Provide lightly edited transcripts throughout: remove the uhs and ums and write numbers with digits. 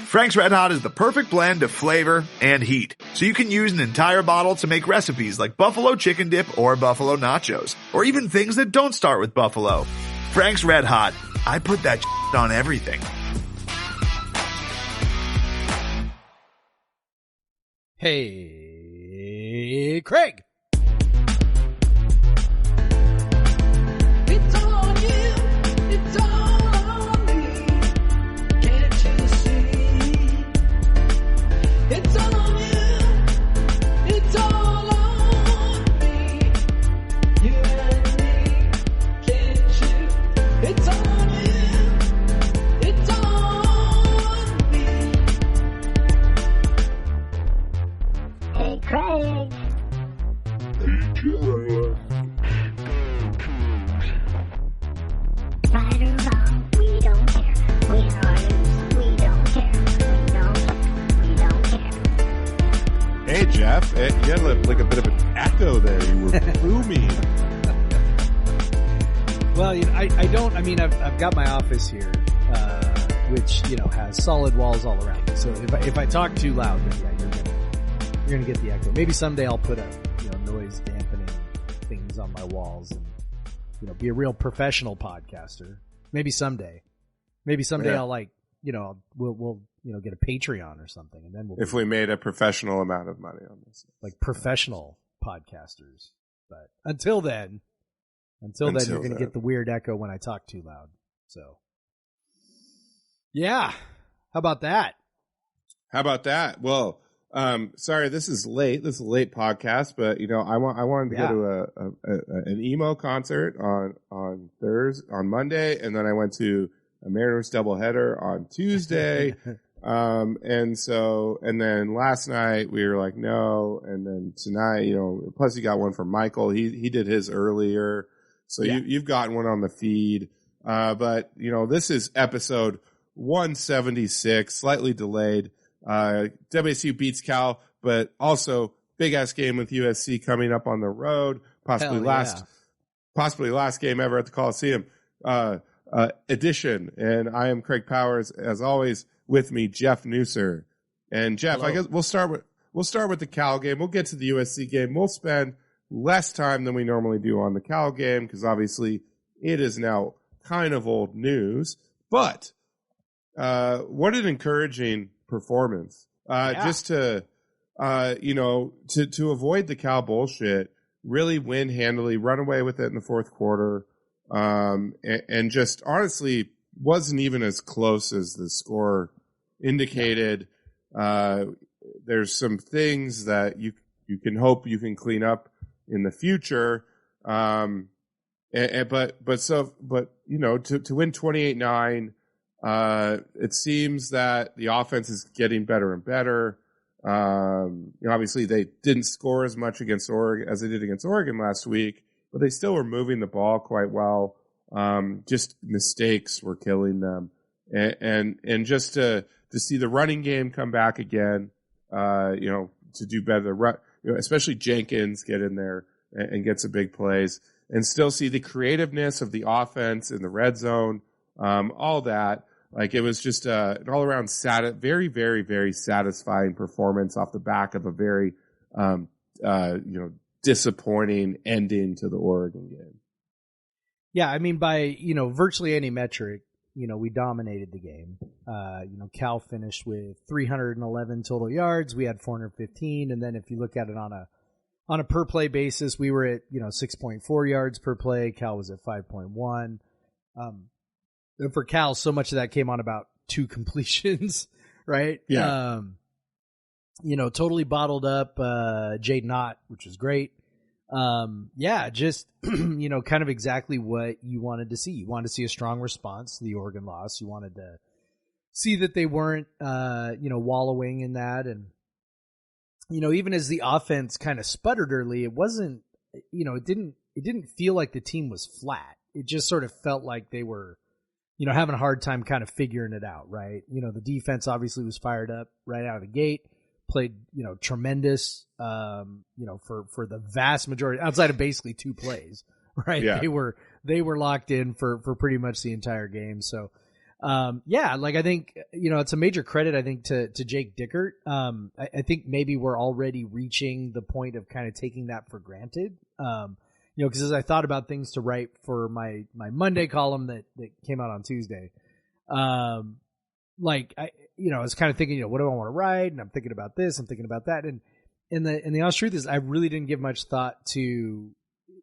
Frank's Red Hot is the perfect blend of flavor and heat, so you can use an entire bottle to make recipes like buffalo chicken dip or buffalo nachos, or even things that don't start with buffalo. Frank's Red Hot. I put that on everything. Hey, Craig. It's all on you, it's all on me. Can't you see? It's all on you, it's all on me. You and me, can't you? It's all on you, it's all on me. Hey, Craig. Right or wrong, we don't care. Win or lose, we don't care. We don't care. Hey, Jeff. You had like a bit of an echo there. You were booming. Well, I've got my office here, which, has solid walls all around me. So if I talk too loud, then yeah, you're gonna get the echo. Maybe someday I'll put a, noise dampening things on my walls and, be a real professional podcaster. Maybe someday Yeah. I'll we'll get a Patreon or something, and then If we made a professional amount of money on this. like professional podcasters. But until then, you're going to get the weird echo when I talk too loud. So, yeah. How about that? Well, sorry, this is late. This is a late podcast, but I wanted to go to an emo concert on Monday, and then I went to a Mariners doubleheader on Tuesday. And then last night we were like, no. And then tonight, plus you got one from Michael. He did his earlier. So you've gotten one on the feed. But this is episode 176, slightly delayed. WSU beats Cal, but also big ass game with USC coming up on the road. Possibly last game ever at the Coliseum, edition. And I am Craig Powers, as always. With me, Jeff Newser. And Jeff, hello. I guess we'll start with the Cal game. We'll get to the USC game. We'll spend less time than we normally do on the Cal game because obviously it is now kind of old news. But what an encouraging performance. Just to avoid the Cal bullshit, really win handily, run away with it in the fourth quarter, and just honestly wasn't even as close as the score indicated. There's some things that you can hope you can clean up in the future. But to win 28-9, it seems that the offense is getting better and better. Obviously they didn't score as much against Oregon as they did against Oregon last week, but they still were moving the ball quite well. Just mistakes were killing them, and just to see the running game come back again, to do better, especially Jenkins get in there and get some big plays, and still see the creativeness of the offense in the red zone, all that. Like it was just an all around very, very, very satisfying performance off the back of a very, disappointing ending to the Oregon game. Yeah, I mean, by, virtually any metric, we dominated the game. Cal finished with 311 total yards. We had 415. And then if you look at it on a per play basis, we were at, 6.4 yards per play. Cal was at 5.1. And for Cal, so much of that came on about 2 completions, right? Yeah. Totally bottled up, Jaden Ott, which was great. Just, kind of exactly what you wanted to see. You wanted to see a strong response to the Oregon loss. You wanted to see that they weren't, wallowing in that. And, even as the offense kind of sputtered early, it wasn't, it didn't feel like the team was flat. It just sort of felt like they were, having a hard time kind of figuring it out, right? The defense obviously was fired up right out of the gate. Played, tremendous, for the vast majority, outside of basically 2 plays, right? Yeah. They were locked in for pretty much the entire game. So, Yeah, like I think, it's a major credit, I think, to Jake Dickert. I think maybe we're already reaching the point of kind of taking that for granted. Because as I thought about things to write for my Monday column that came out on Tuesday, I was kind of thinking, what do I want to write? And I'm thinking about this, I'm thinking about that. And the honest truth is I really didn't give much thought to,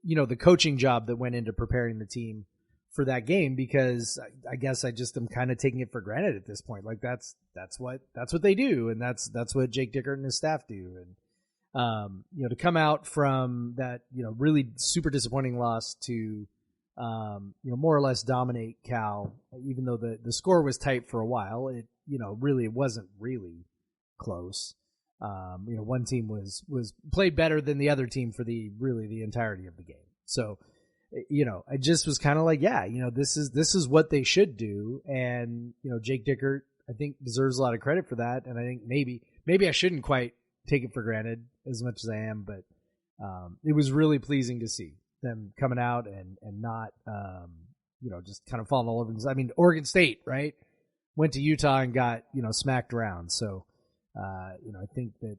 the coaching job that went into preparing the team for that game, because I guess I just am kind of taking it for granted at this point. Like that's what they do. And that's what Jake Dickert and his staff do. And, to come out from that, really super disappointing loss to, more or less dominate Cal, even though the score was tight for a while, it wasn't really close. One team was played better than the other team for the entirety of the game. So, I just was kind of like, this is what they should do. And, Jake Dickert, I think, deserves a lot of credit for that. And I think maybe I shouldn't quite take it for granted as much as I am, but it was really pleasing to see them coming out and not, just kind of falling all over. I mean, Oregon State, right? Went to Utah and got, smacked around. So, I think that,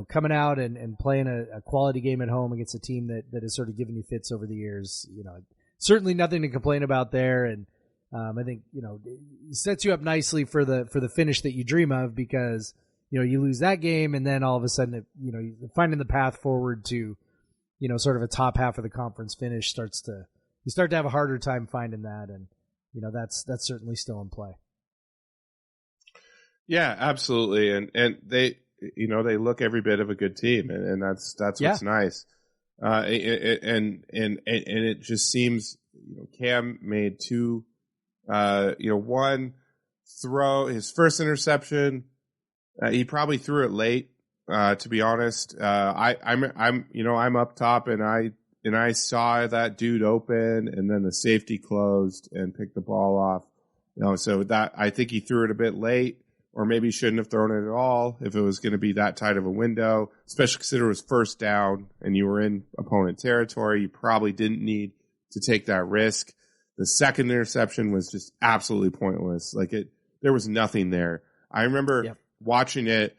coming out and playing a quality game at home against a team that has sort of given you fits over the years, certainly nothing to complain about there. And I think, it sets you up nicely for the finish that you dream of, because, you lose that game and then all of a sudden, you're finding the path forward to, sort of a top half of the conference finish you start to have a harder time finding that. And, that's certainly still in play. Yeah, absolutely. And they, they look every bit of a good team, and that's what's nice. And it just seems, Cam made two, one throw, his first interception, he probably threw it late, to be honest. I'm up top and I saw that dude open, and then the safety closed and picked the ball off. So that, I think he threw it a bit late. Or maybe shouldn't have thrown it at all if it was going to be that tight of a window, especially consider it was first down and you were in opponent territory. You probably didn't need to take that risk. The second interception was just absolutely pointless. There was nothing there. I remember watching it,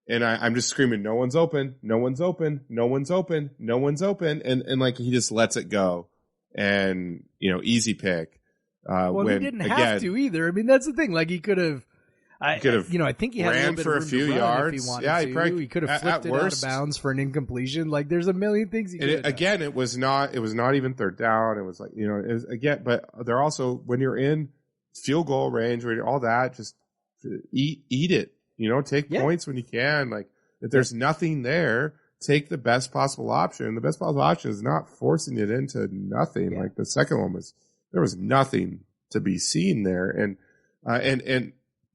and I'm just screaming, "No one's open, no one's open, no one's open, no one's open," and he just lets it go, and easy pick. Well, he didn't have to either. I mean, that's the thing. Like, he could have. I think he had a little bit for of a few yards. If he wanted he could have flipped it out of bounds for an incompletion. Like, there's a million things he could have done. Again, it was not even third down. It was like, it was again, but they're also, when you're in field goal range, or all that, just eat it. Take points when you can. Like, if there's nothing there, take the best possible option. The best possible option is not forcing it into nothing. Yeah. Like the second one there was nothing to be seen there,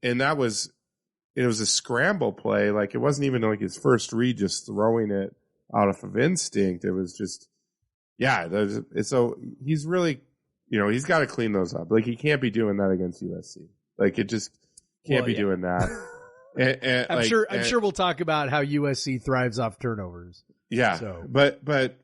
and that was, it was a scramble play. Like, it wasn't even like his first read, just throwing it out of instinct. It was just, so he's really, he's got to clean those up. Like, he can't be doing that against USC. Like, it just can't be doing that. And I'm sure we'll talk about how USC thrives off turnovers. Yeah. So. But other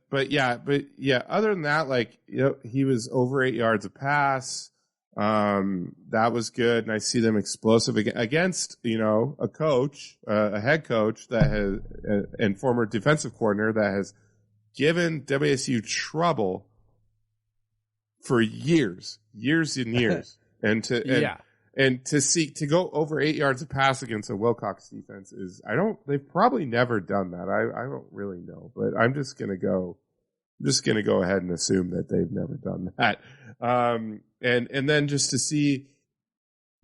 than that, like, he was over 8 yards a pass. That was good, and I see them explosive against, a coach, a head coach that has, and former defensive coordinator that has given WSU trouble for years and years, and to go over 8 yards of pass against a Wilcox defense they've probably never done that. I don't really know, but I'm just gonna go ahead and assume that they've never done that. And then just to see,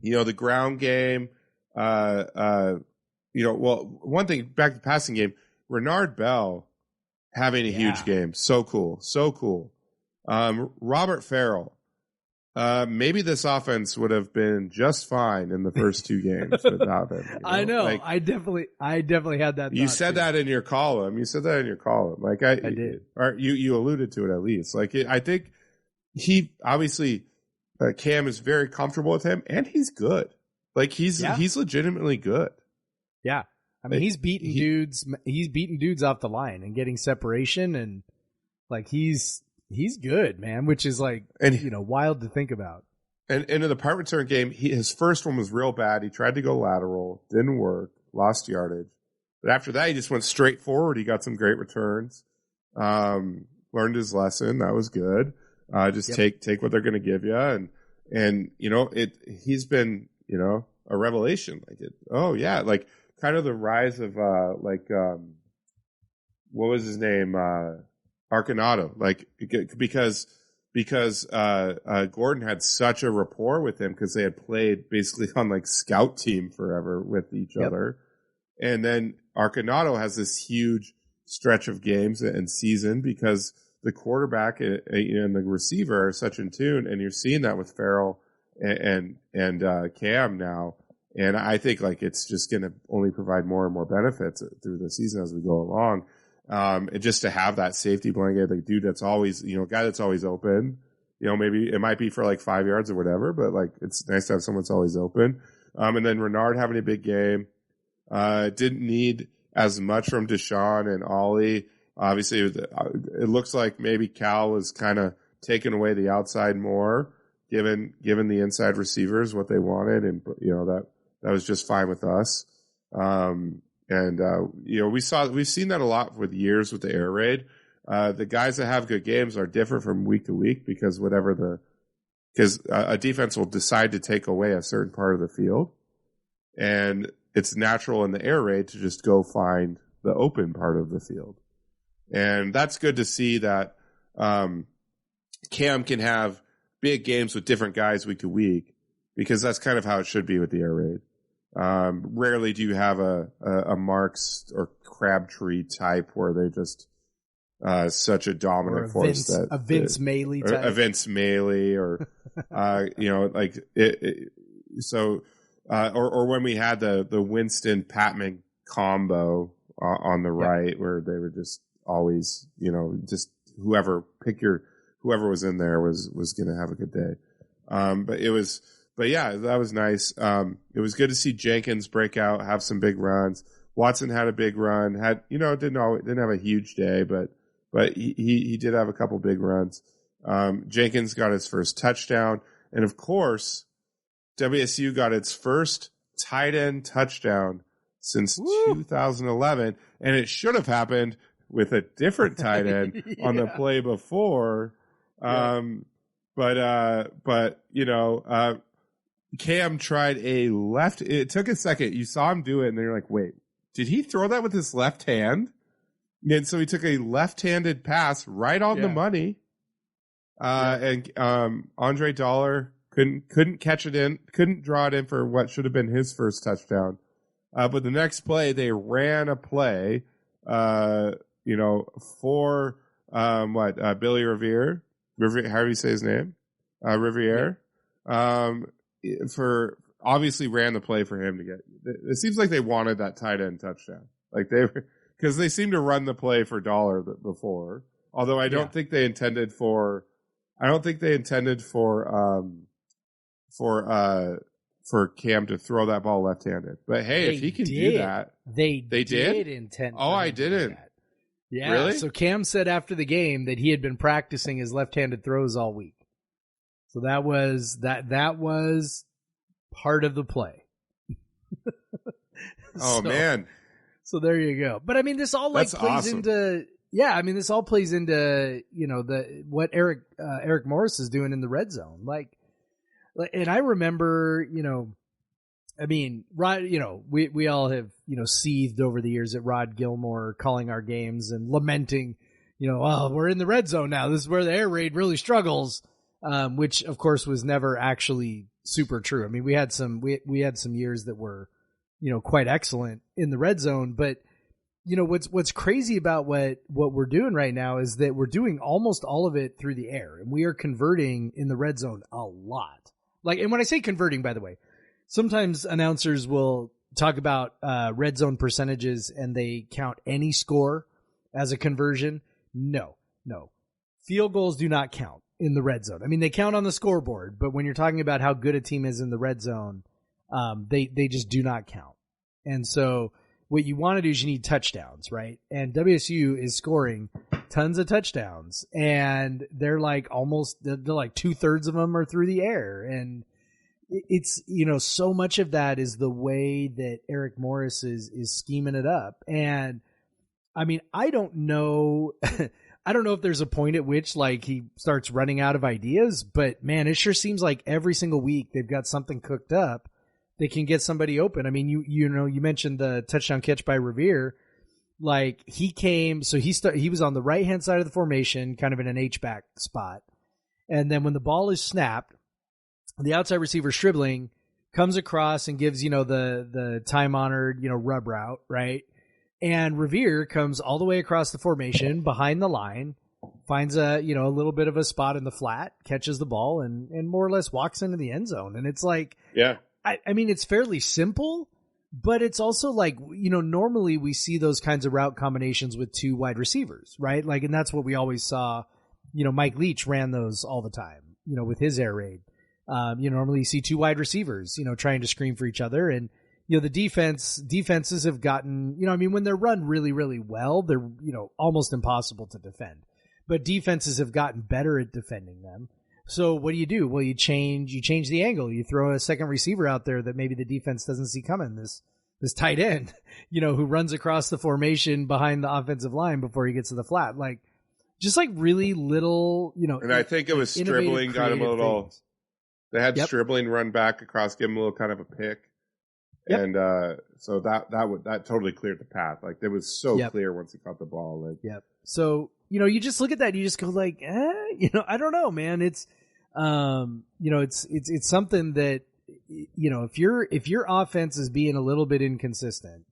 the ground game, one thing, back to the passing game, Renard Bell having a huge game. So cool. Robert Farrell, maybe this offense would have been just fine in the first two games without him. I know. Like, I definitely had that. You said that in your column. Like, I did. Or you alluded to it at least. Like, I think he obviously, Cam is very comfortable with him, and he's good. Like, he's legitimately good. Yeah. I mean, he's beating dudes off the line and getting separation, and like, he's good, man, which is like, wild to think about. And in the punt return game, his first one was real bad. He tried to go lateral, didn't work, lost yardage. But after that, he just went straight forward. He got some great returns. Learned his lesson. That was good. Take what they're going to give you. And, you know, he's been, you know, a revelation. Like kind of the rise of, what was his name? Arcanado. Like, because Gordon had such a rapport with him because they had played basically on like scout team forever with each other. And then Arcanado has this huge stretch of games and season because the quarterback and the receiver are such in tune, and you're seeing that with Farrell and Cam now. And I think like it's just going to only provide more and more benefits through the season as we go along. And just to have that safety blanket, the dude that's always, you know, guy that's always open, you know, maybe it might be for like 5 yards or whatever, but like it's nice to have someone that's always open. And then Renard having a big game. Didn't need as much from Deshaun and Ollie. Obviously, it looks like maybe Cal was kind of taking away the outside more, given the inside receivers what they wanted, and you know that was just fine with us. You know, we've seen that a lot with years with the air raid. The guys that have good games are different from week to week because a defense will decide to take away a certain part of the field, and it's natural in the air raid to just go find the open part of the field. And that's good to see that Cam can have big games with different guys week to week, because that's kind of how it should be with the air raid. Rarely do you have a Marks or Crabtree type where they just such a dominant force that a Vince Mailey type. A Vince Mailey or you know, like it or when we had the Winston Patman combo on the right, where they were just always, you know, just whoever was in there was going to have a good day. But yeah, that was nice. It was good to see Jenkins break out, have some big runs. Watson had a big run, didn't have a huge day, but he did have a couple big runs. Jenkins got his first touchdown, and of course, WSU got its first tight end touchdown since 2011, and it should have happened with a different tight end on the play before. But you know, Cam tried it took a second. You saw him do it, and then you're like, wait, did he throw that with his left hand? And so he took a left-handed pass right on the money. And Andre Dollar couldn't catch it in, couldn't draw it in for what should have been his first touchdown. But the next play, they ran a play, you know, for Billy Riviere, how do you say his name? Riviere. For obviously ran the play for him to get. It seems like they wanted that tight end touchdown, like because they seemed to run the play for Dollar before. Although I don't think they intended for. I don't think they intended for Cam to throw that ball left-handed. But hey, if he can do that, they did intend. Oh, I didn't. Yeah. Really? So Cam said after the game that he had been practicing his left-handed throws all week. So that was part of the play. Man. So there you go. But I mean, this all plays awesome. into. Yeah, I mean, this all plays into, you know, what Eric Morris is doing in the red zone. Like, and I remember, you know, I mean, Rod, you know, we all have, you know, seethed over the years at Rod Gilmore calling our games and lamenting, you know, oh, we're in the red zone now. This is where the air raid really struggles, which of course was never actually super true. I mean, we had some years that were, you know, quite excellent in the red zone, but you know, what's crazy about what we're doing right now is that we're doing almost all of it through the air, and we are converting in the red zone a lot. Like, and when I say converting, by the way, sometimes announcers will talk about red zone percentages and they count any score as a conversion. No. Field goals do not count in the red zone. I mean, they count on the scoreboard, but when you're talking about how good a team is in the red zone, they just do not count. And so, what you want to do is you need touchdowns, right? And WSU is scoring tons of touchdowns, and they're like they're like 2/3 of them are through the air. And it's, so much of that is the way that Eric Morris is scheming it up. And I mean, I don't know. I don't know if there's a point at which like he starts running out of ideas, but man, it sure seems like every single week they've got something cooked up that can get somebody open. I mean, you mentioned the touchdown catch by Revere. Like he came, so he was on the right hand side of the formation, kind of in an H-back spot. And then when the ball is snapped, the outside receiver Stribling comes across and gives, the time honored, rub route, right? And Revere comes all the way across the formation behind the line, finds a little bit of a spot in the flat, catches the ball, and more or less walks into the end zone. And it's like, yeah, I mean, it's fairly simple, but it's also like, normally we see those kinds of route combinations with two wide receivers, right? Like, and that's what we always saw. Mike Leach ran those all the time, with his air raid. Normally you see two wide receivers, trying to screen for each other. And, the defenses have gotten, when they're run really, really well, they're, almost impossible to defend. But defenses have gotten better at defending them. So what do? Well, you change the angle. You throw a second receiver out there that maybe the defense doesn't see coming. This tight end, who runs across the formation behind the offensive line before he gets to the flat. Like, just like really little, And I think it was Stribling got him a little. Things. They had Stribling run back across, give him a little kind of a pick. Yep. And so that totally cleared the path. Like it was so clear once he caught the ball. Like, So you just look at that, and you just go like, I don't know, man. It's it's something that if your offense is being a little bit inconsistent,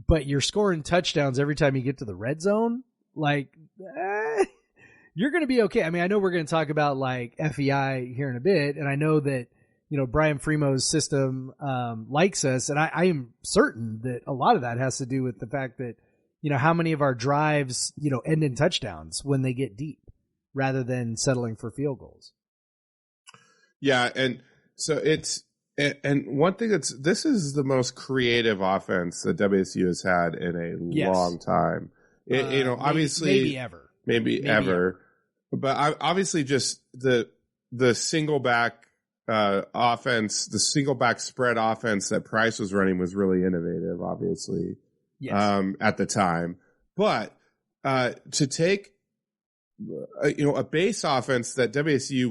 but you're scoring touchdowns every time you get to the red zone, like you're going to be okay. I mean, I know we're going to talk about like FEI here in a bit, and I know that. Brian Fremo's system likes us, and I am certain that a lot of that has to do with the fact that, how many of our drives, end in touchdowns when they get deep rather than settling for field goals. Yeah, and so and one thing this is the most creative offense that WSU has had in a long time. Obviously maybe ever. But obviously just the single back offense, the single back spread offense that Price was running was really innovative, obviously, at the time. But to take a base offense that WSU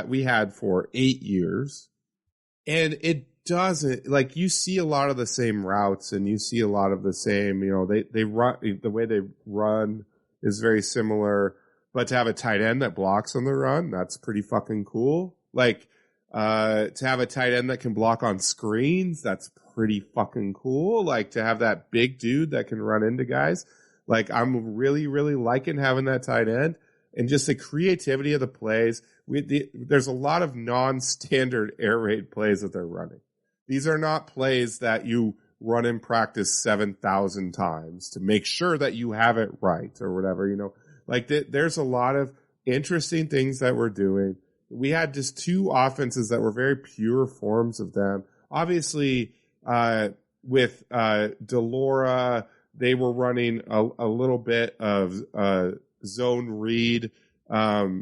we had for 8 years, and it doesn't, like, you see a lot of the same routes and you see a lot of the same, they run, the way they run is very similar. But to have a tight end that blocks on the run, that's pretty fucking cool. Like, to have a tight end that can block on screens, that's pretty fucking cool. Like, to have that big dude that can run into guys. Like, I'm really, really liking having that tight end. And just the creativity of the plays. There's a lot of non-standard air raid plays that they're running. These are not plays that you run in practice 7,000 times to make sure that you have it right or whatever, Like, there's a lot of interesting things that we're doing. We had just two offenses that were very pure forms of them. Obviously, with Delora, they were running a little bit of zone read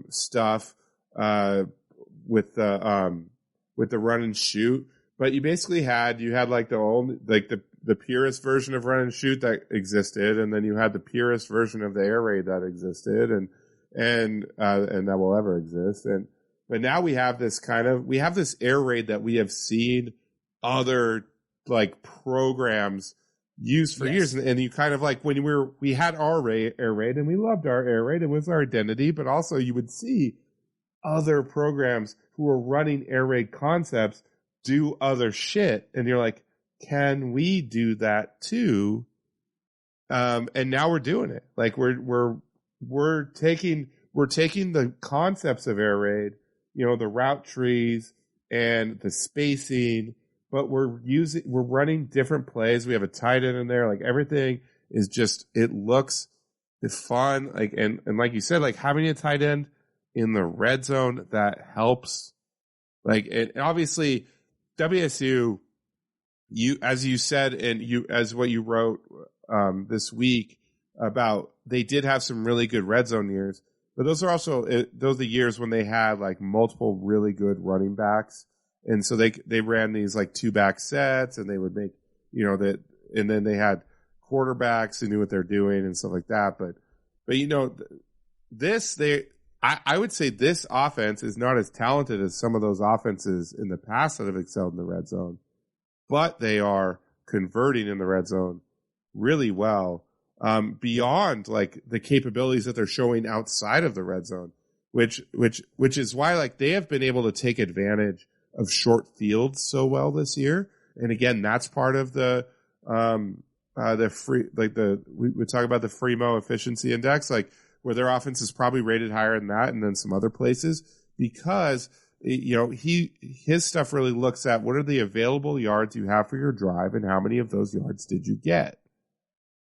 stuff with the run and shoot. But you basically had like the purest version of run and shoot that existed, and then you had the purest version of the air raid that existed, and that will ever exist. But now we have this air raid that we have seen other like programs use for years. And you kind of like when we had our air raid and we loved our air raid. It was our identity, but also you would see other programs who were running air raid concepts do other shit. And you're like, can we do that too? And now we're doing it. Like we're taking the concepts of air raid, the route trees and the spacing, but we're running different plays. We have a tight end in there. Like everything is just, it's fun. Like, and like you said, like having a tight end in the red zone, that helps. Like, and obviously WSU, as you said, and as what you wrote this week about, they did have some really good red zone years, but those are the years when they had like multiple really good running backs, and so they ran these like 2-back sets, and they would make that, and then they had quarterbacks who knew what they're doing and stuff like that. But I would say this offense is not as talented as some of those offenses in the past that have excelled in the red zone, but they are converting in the red zone really well, beyond like the capabilities that they're showing outside of the red zone, which is why like they have been able to take advantage of short fields so well this year. And again, that's part of the free, like we talk about the Fremo efficiency index, like where their offense is probably rated higher than that, and then some other places, because his stuff really looks at what are the available yards you have for your drive and how many of those yards did you get.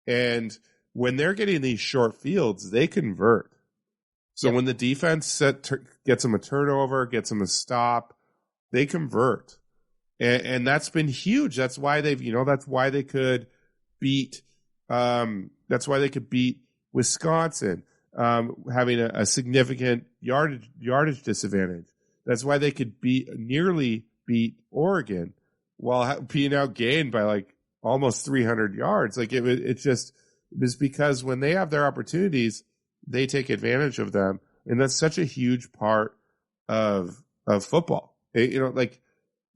And when they're getting these short fields, they convert. So when the defense gets them a turnover, gets them a stop, they convert. And that's been huge. That's why that's why they could beat Wisconsin, having a significant yardage disadvantage. That's why they could nearly beat Oregon while being outgained by like almost 300 yards. Like it was because when they have their opportunities, they take advantage of them, and that's such a huge part of football. Like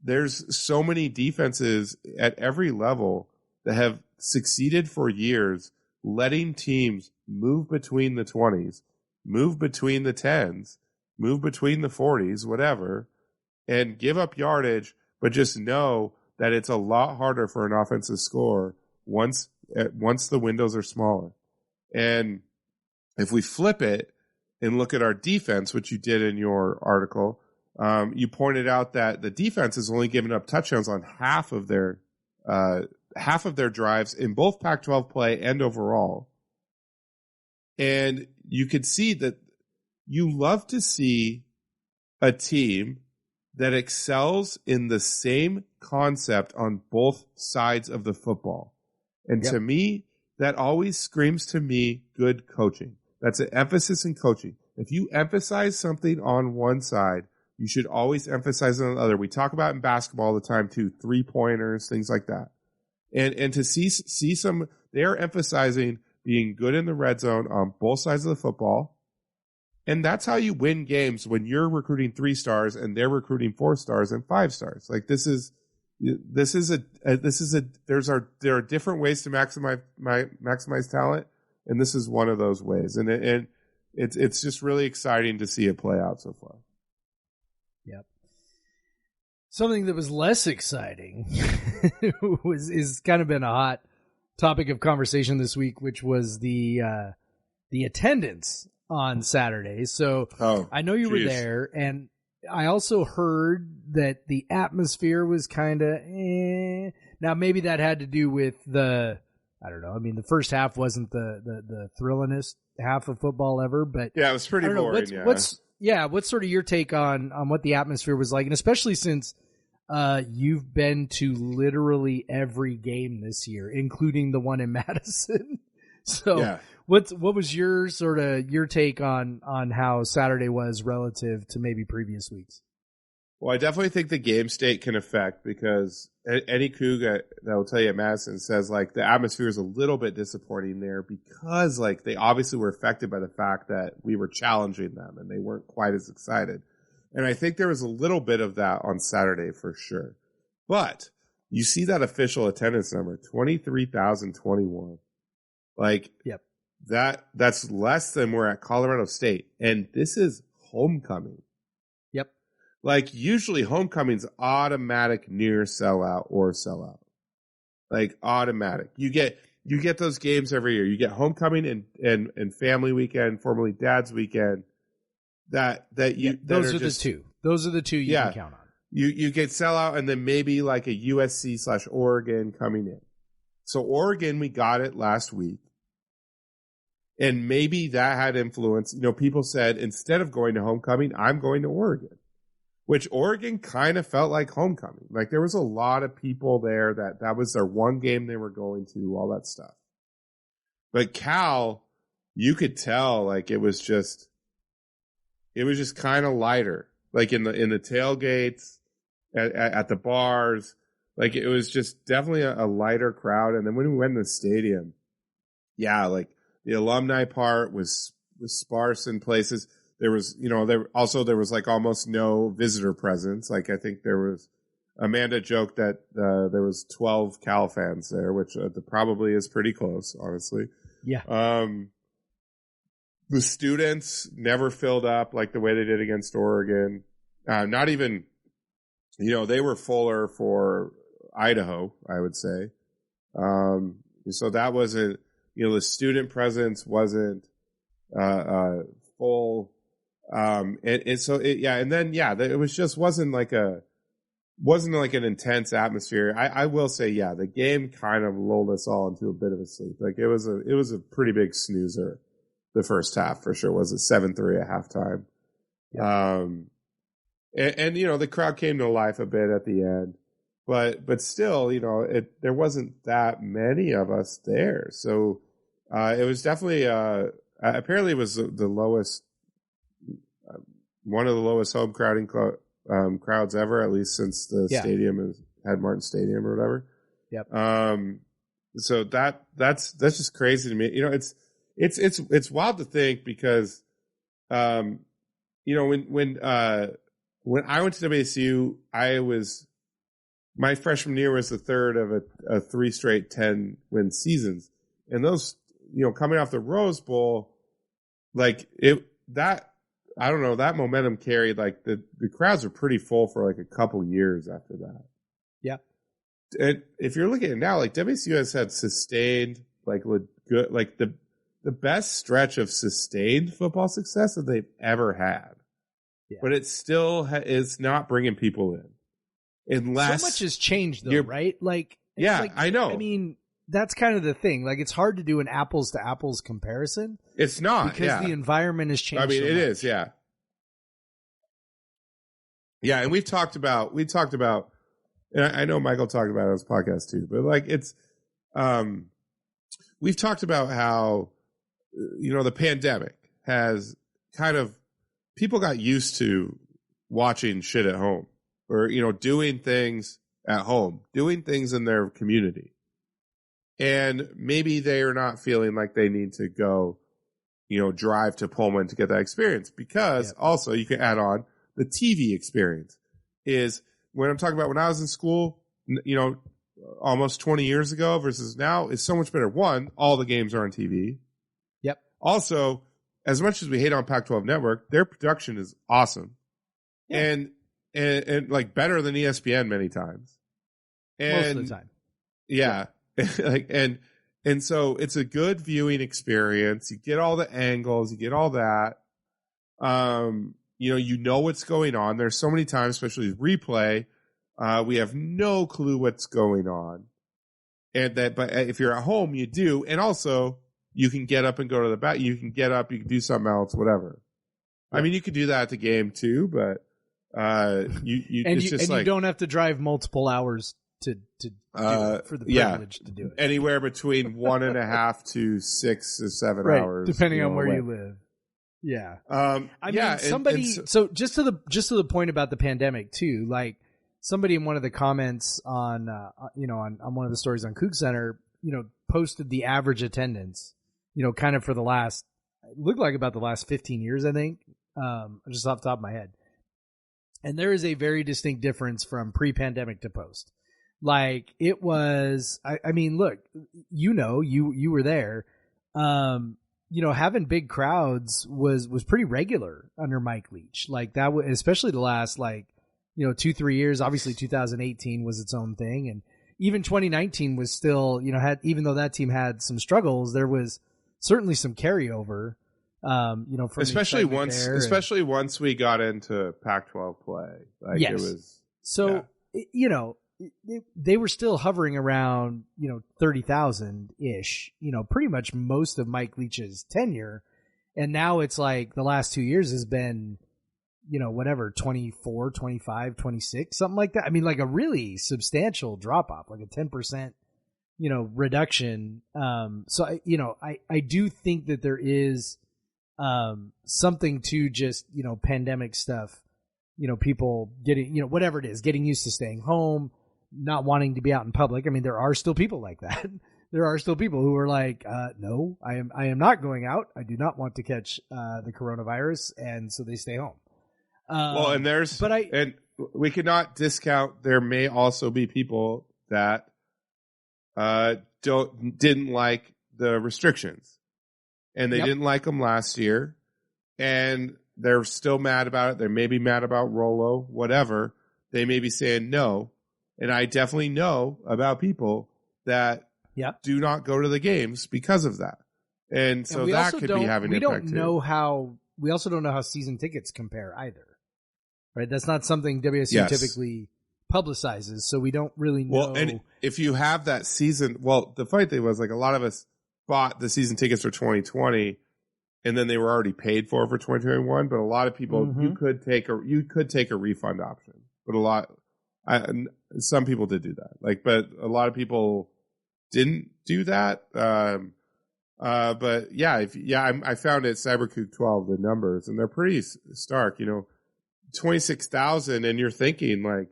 there's so many defenses at every level that have succeeded for years, letting teams move between the 20s, move between the 10s, move between the 40s, whatever, and give up yardage, but just know that it's a lot harder for an offense to score once the windows are smaller. And if we flip it and look at our defense, which you did in your article, you pointed out that the defense has only given up touchdowns on half of their drives in both Pac-12 play and overall. And you could see that you love to see a team that excels in the same concept on both sides of the football. And to me, that always screams to me good coaching. That's an emphasis in coaching. If you emphasize something on one side, you should always emphasize it on the other. We talk about in basketball all the time too, 3-pointers, things like that. And to see some, they're emphasizing being good in the red zone on both sides of the football. And that's how you win games when you're recruiting 3 stars and they're recruiting 4 stars and 5 stars. Like there are different ways to maximize talent, and this is one of those ways. And it's just really exciting to see it play out so far. Yep. Something that was less exciting is kind of been a hot topic of conversation this week, which was the attendance on Saturday. So I know you were there, and I also heard that the atmosphere was kind of Now maybe that had to do with I don't know. I mean, the first half wasn't the thrillingest half of football ever, but yeah, it was pretty boring. What's sort of your take on what the atmosphere was like, and especially since you've been to literally every game this year, including the one in Madison. So what was your take on how Saturday was relative to maybe previous weeks? Well, I definitely think the game state can affect, because any Cougar that will tell you at Madison says like the atmosphere is a little bit disappointing there, because like they obviously were affected by the fact that we were challenging them and they weren't quite as excited. And I think there was a little bit of that on Saturday for sure. But you see that official attendance number, 23,021. Like, that's less than we're at Colorado State. And this is homecoming. Yep. Like, usually homecoming's automatic near sellout or sellout. Like, automatic. You get those games every year. You get homecoming and family weekend, formerly dad's weekend. Those are the two. Those are the two you can count on. You get sellout, and then maybe like a USC/Oregon coming in. So Oregon, we got it last week. And maybe that had influence. You know, people said, instead of going to homecoming, I'm going to Oregon. which Oregon kind of felt like homecoming. Like there was a lot of people there that was their one game they were going to, all that stuff. But Cal, you could tell like it was just kind of lighter, like in the tailgates, at the bars, like it was just definitely a lighter crowd. And then when we went in the stadium, yeah, like the alumni part was sparse in places. There was, there was like almost no visitor presence. Like I think there was, Amanda joked that there was 12 Cal fans there, which probably is pretty close, honestly. Yeah. The students never filled up like the way they did against Oregon. Not even, they were fuller for Idaho, I would say. So that wasn't, the student presence wasn't full. And so it was just wasn't like an intense atmosphere. I will say, yeah, the game kind of lulled us all into a bit of a sleep. Like it was a pretty big snoozer. The first half for sure. Was it 7-3 at halftime? Yeah. And the crowd came to life a bit at the end, but still, there wasn't that many of us there. So, it was definitely, apparently it was the lowest, one of the lowest home crowding crowds ever, at least since the stadium had Martin Stadium or whatever. Yep. So that's just crazy to me. It's wild to think because, when I went to WSU, my freshman year was the third of a 3 straight 10-win seasons. And those, coming off the Rose Bowl, like I don't know, that momentum carried, like the crowds were pretty full for like a couple years after that. Yeah. And if you're looking at it now, like WSU has had sustained, like good, like the best stretch of sustained football success that they've ever had. Yeah. But it still is not bringing people in. Unless so much has changed though, right? Like, yeah, I know. I mean, that's kind of the thing. Like, it's hard to do an apples to apples comparison. It's not because the environment has changed. I mean, so it much. is, yeah. Yeah, and we've talked about, and I know Michael talked about it on his podcast too, but like we've talked about how, the pandemic has kind of, people got used to watching shit at home or, doing things at home, doing things in their community. And maybe they are not feeling like they need to go, drive to Pullman to get that experience because also you can add on the TV experience is when I'm talking about when I was in school, almost 20 years ago versus now is so much better. One, all the games are on TV. Yep. Also, as much as we hate on Pac-12 Network, their production is awesome. Yeah. And like better than ESPN many times. And most of the time. Yeah. And so it's a good viewing experience. You get all the angles, you get all that. What's going on. There's so many times, especially with replay, we have no clue what's going on. But if you're at home, you do. And also you can get up and go to the back. You can get up, you can do something else, whatever. Yeah. I mean, you could do that at the game too, but, you don't have to drive multiple hours to do it for the privilege to do it. Anywhere between 1.5 to 6 or 7 right, hours, depending on where you live. Yeah. I mean, somebody. So just to the point about the pandemic too, like somebody in one of the comments on on one of the stories on Kook Center, posted the average attendance, kind of for the last, it looked like about the last 15 years, I think, just off the top of my head. And there is a very distinct difference from pre-pandemic to post. Like it was, I mean, look, you were there. Having big crowds was pretty regular under Mike Leach. Like that was, especially the last 2-3 years. Obviously 2018 was its own thing. And even 2019 was still, even though that team had some struggles, there was certainly some carryover. From especially once we got into Pac-12 play, like yes. It was so they were still hovering around 30,000 ish, pretty much most of Mike Leach's tenure, and now it's like the last 2 years has been whatever, 24, 25, 26, something like that. I mean, like a really substantial drop off, like a 10%, reduction. So I do think that there is, something to just, pandemic stuff, people getting, whatever it is, getting used to staying home, not wanting to be out in public. I mean, there are still people like that. There are still people who are like, no, I am not going out. I do not want to catch the coronavirus, and so they stay home. And we cannot discount. There may also be people that didn't like the restrictions, and they didn't like them last year, and they're still mad about it. They may be mad about Rolo, whatever. They may be saying no, and I definitely know about people that do not go to the games because of that. And so that could be having an impact too. We also don't know how season tickets compare either. Right? That's not something WSU typically publicizes, so we don't really know. Well, and if you have that season, the funny thing was, like, a lot of us bought the season tickets for 2020 and then they were already paid for 2021, but a lot of people, you could take a refund option. But some people did do that. But a lot of people didn't do that. But I found at Cybercoop 12 the numbers, and they're pretty stark. 26,000, and you're thinking, like,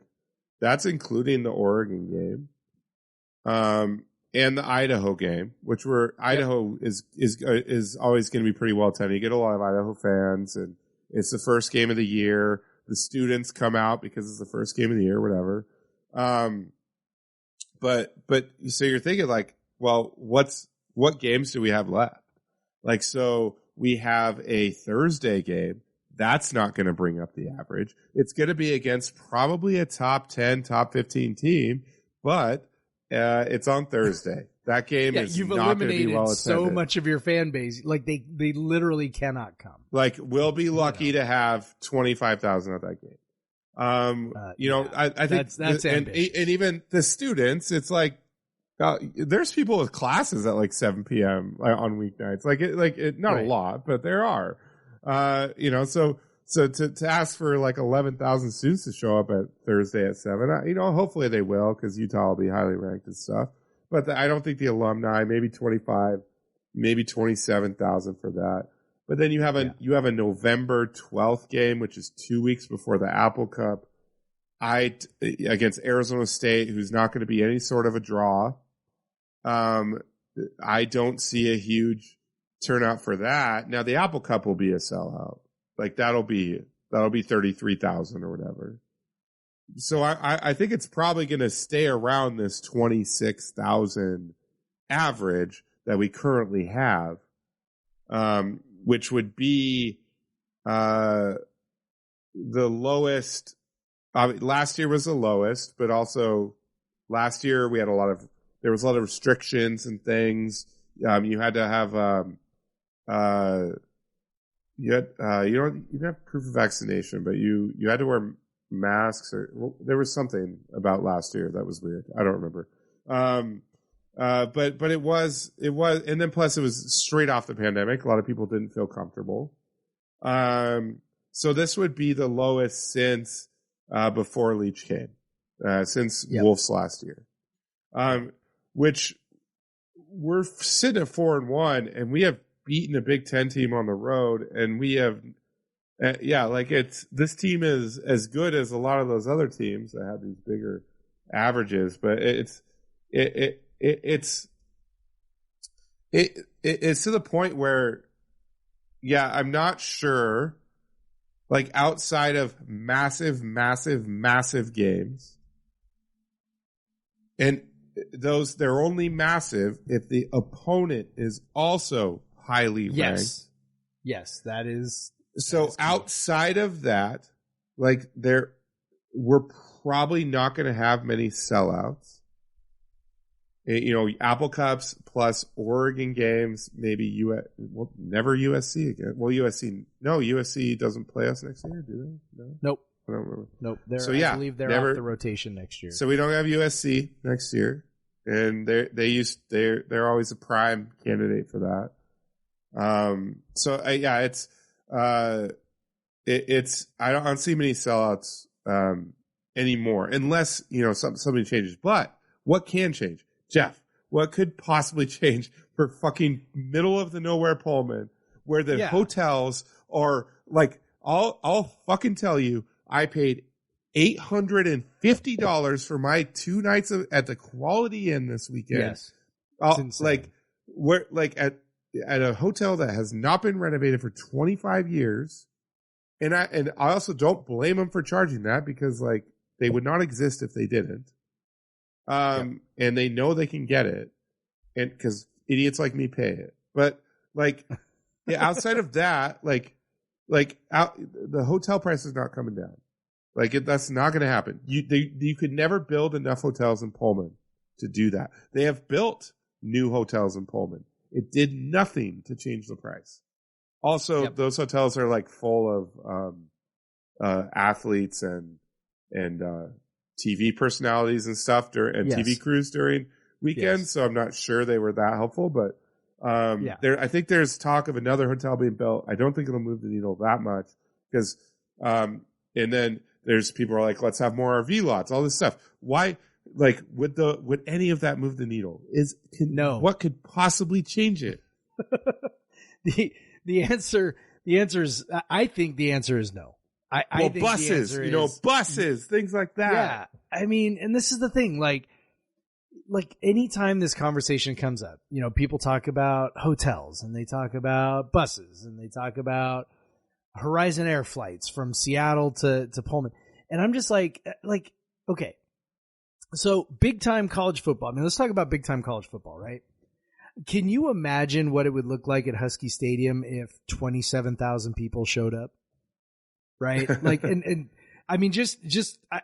that's including the Oregon game, and the Idaho game, which Idaho is always going to be pretty well attended. You get a lot of Idaho fans, and it's the first game of the year. The students come out because it's the first game of the year, whatever. But so you're thinking, like, well, what games do we have left? Like, so we have a Thursday game. That's not going to bring up the average. It's going to be against probably a top 10, top 15 team, but it's on Thursday. That game is you've not going to be well attended. So much of your fan base, like they literally cannot come. Like, we'll be lucky to have 25,000 at that game. I think that's and even the students, it's like, there's people with classes at like 7 p.m. on weeknights. Not a lot, but there are. So to ask for like 11,000 students to show up at Thursday at 7, hopefully they will, because Utah will be highly ranked and stuff. But I don't think the alumni, maybe 25, maybe 27,000 for that. But then you have a November 12th game, which is 2 weeks before the Apple Cup, against Arizona State, who's not going to be any sort of a draw. I don't see a huge turnout for that. Now the Apple Cup will be a sellout. Like, that'll be 33,000 or whatever. So I think it's probably going to stay around this 26,000 average that we currently have, which would be the lowest. Last year was the lowest, but also last year there was a lot of restrictions and things. You had to have you didn't have proof of vaccination, but you had to wear masks, there was something about last year that was weird. I don't remember. But it was, and then plus it was straight off the pandemic. A lot of people didn't feel comfortable. So this would be the lowest since before Leach came, since Wolves last year. Which we're sitting at 4-1, and we have beaten a Big Ten team on the road, and we have, this team is as good as a lot of those other teams that have these bigger averages, but it's to the point where, I'm not sure, like, outside of massive games, and they're only massive if the opponent is also highly ranked. Yes, that is. So outside of that, like, we're probably not going to have many sellouts. Apple Cups plus Oregon games, maybe never USC again. Well, USC doesn't play us next year, do they? No? Nope. I don't remember. Nope. I believe they're off the rotation next year. So we don't have USC next year, and they're always a prime candidate for that. it's I don't see many sellouts anymore, unless something changes. But what can change, Jeff? What could possibly change for fucking middle of the nowhere Pullman, where the hotels are like? I'll fucking tell you, I paid $850 for my 2 nights at the Quality Inn this weekend. Yes, like at a hotel that has not been renovated for 25 years. And I also don't blame them for charging that, because like they would not exist if they didn't. And they know they can get it, and because idiots like me pay it. But like, outside of that, the hotel price is not coming down. Like that's not going to happen. You could never build enough hotels in Pullman to do that. They have built new hotels in Pullman. It did nothing to change the price. Also, those hotels are like full of athletes and TV personalities and stuff and TV crews during weekends. Yes. So I'm not sure they were that helpful, but I think there's talk of another hotel being built. I don't think it'll move the needle that much, because and then there's people who are like, let's have more RV lots, all this stuff. Why? Like, would any of that move the needle? No. What could possibly change it? The answer is, I think the answer is no. I think buses, buses, things like that. Yeah. I mean, and this is the thing, like anytime this conversation comes up, people talk about hotels, and they talk about buses, and they talk about Horizon Air flights from Seattle to Pullman. And I'm just like, okay. So big time college football. I mean, let's talk about big time college football, right? Can you imagine what it would look like at Husky Stadium if 27,000 people showed up? Right? Like, and I mean,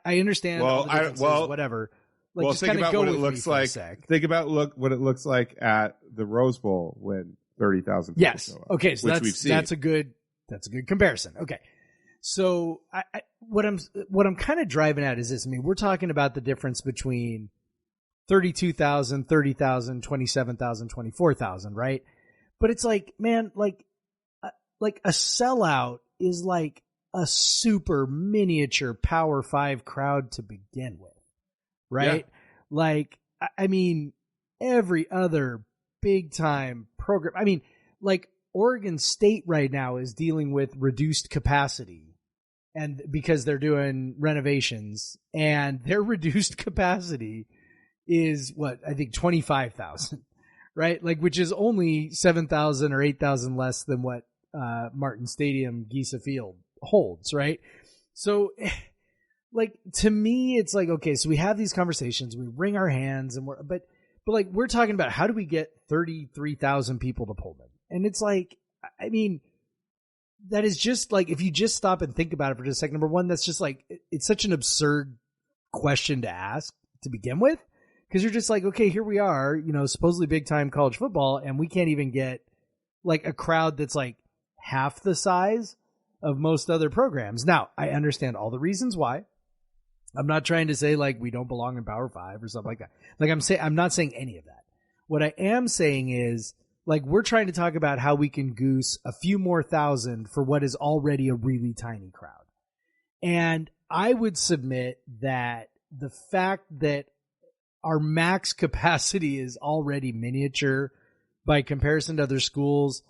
I understand. All the differences, whatever. Like, just think about what it looks like. Think about what it looks like at the Rose Bowl when 30,000 people show up. Okay. So that's a good comparison. Okay. So what I'm kind of driving at is this. I mean, we're talking about the difference between 32,000, 30,000, 27,000, 24,000, right? But it's like, man, like a sellout is like a super miniature Power 5 crowd to begin with, right? Yeah. Like, I mean, every other big time program, I mean, like Oregon State right now is dealing with reduced capacity, and because they're doing renovations, and their reduced capacity is what, I think 25,000, right? Like, which is only 7,000 or 8,000 less than what Martin Stadium, Giesa Field holds, right? So, like, to me, it's like, okay, so we have these conversations, we wring our hands, and but like, we're talking about how do we get 33,000 people to Pullman? And it's like, I mean, that is just like, if you just stop and think about it for just a second, number one, that's just like, it's such an absurd question to ask to begin with. Because you're just like, okay, here we are, supposedly big time college football, and we can't even get like a crowd that's like half the size of most other programs. Now, I understand all the reasons why. I'm not trying to say like we don't belong in Power 5 or something like that. Like I'm not saying any of that. What I am saying is, like, we're trying to talk about how we can goose a few more thousand for what is already a really tiny crowd. And I would submit that the fact that our max capacity is already miniature by comparison to other schools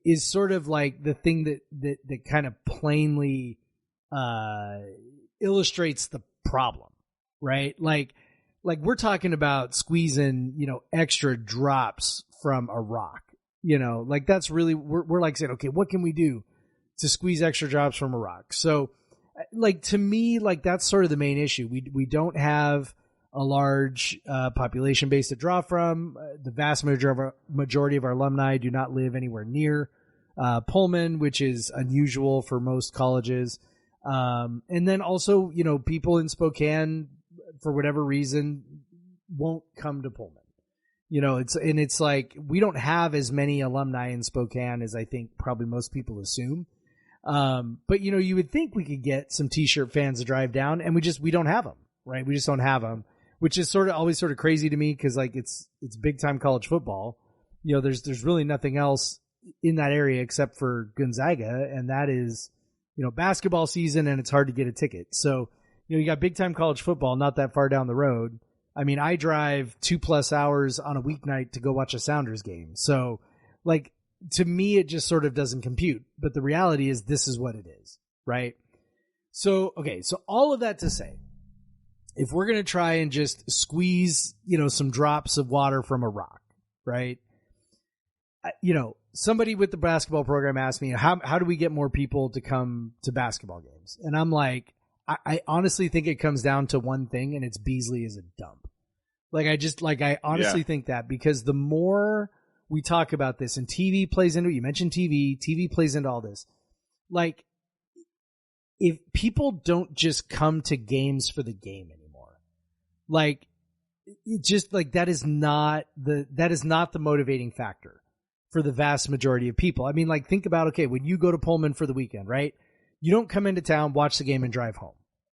is sort of like the thing that kind of plainly illustrates the problem, right? Like we're talking about squeezing, extra drops from a rock, like that's really, we're like saying, okay, what can we do to squeeze extra drops from a rock? So like, to me, like that's sort of the main issue. We don't have a large population base to draw from. The vast majority of our alumni do not live anywhere near Pullman, which is unusual for most colleges. And then also, people in Spokane, for whatever reason, won't come to Pullman. It's like, we don't have as many alumni in Spokane as I think probably most people assume. But you would think we could get some t-shirt fans to drive down, and we don't have them, right? We just don't have them, which is always crazy to me. Cause like it's big time college football. There's really nothing else in that area except for Gonzaga. And that is, basketball season and it's hard to get a ticket. So, you got big time college football not that far down the road. I mean, I drive 2+ hours on a weeknight to go watch a Sounders game. So, like, to me, it just sort of doesn't compute. But the reality is this is what it is, right? So, okay, so all of that to say, if we're going to try and just squeeze, some drops of water from a rock, right? Somebody with the basketball program asked me, how do we get more people to come to basketball games? And I'm like, I honestly think it comes down to one thing, and it's Beasley is a dump. I honestly think that, because the more we talk about this, and TV plays into it, you mentioned TV plays into all this. Like, if people don't just come to games for the game anymore, like, it just like that is not the motivating factor for the vast majority of people. I mean, like, think about, okay, when you go to Pullman for the weekend, right? You don't come into town, watch the game, and drive home,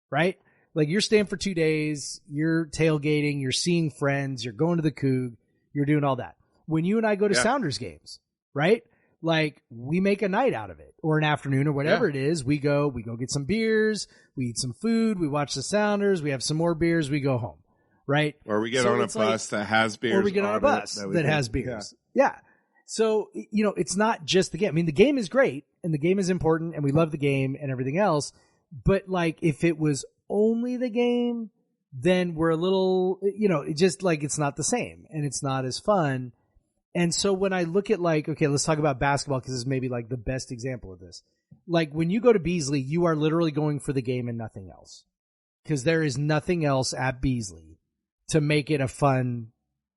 right? Like, you're staying for 2 days, you're tailgating, you're seeing friends, you're going to the Coug, you're doing all that. When you and I go to Sounders games, right? Like, we make a night out of it, or an afternoon, or whatever it is. We go get some beers, we eat some food, we watch the Sounders, we have some more beers, we go home, right? Or we get on a bus that has beers. Or we get on a bus that has beers. Yeah. So, it's not just the game. I mean, the game is great, and the game is important, and we love the game and everything else. But, like, if it was only the game, then we're a little, just like, it's not the same, and it's not as fun. And so when I look at, like, okay, let's talk about basketball, because this is maybe like the best example of this. Like, when you go to Beasley, you are literally going for the game and nothing else, because there is nothing else at Beasley to make it a fun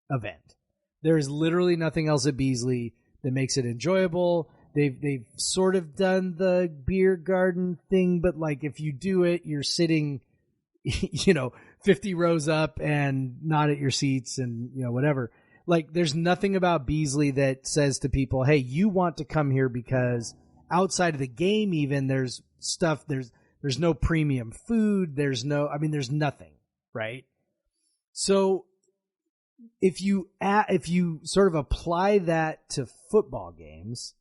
event. There is literally nothing else at Beasley that makes it enjoyable. They've sort of done the beer garden thing, but, like, if you do it, you're sitting, 50 rows up and not at your seats and, whatever. Like, there's nothing about Beasley that says to people, hey, you want to come here because outside of the game, even, there's stuff, there's no premium food, there's nothing, right? So if you sort of apply that to football games,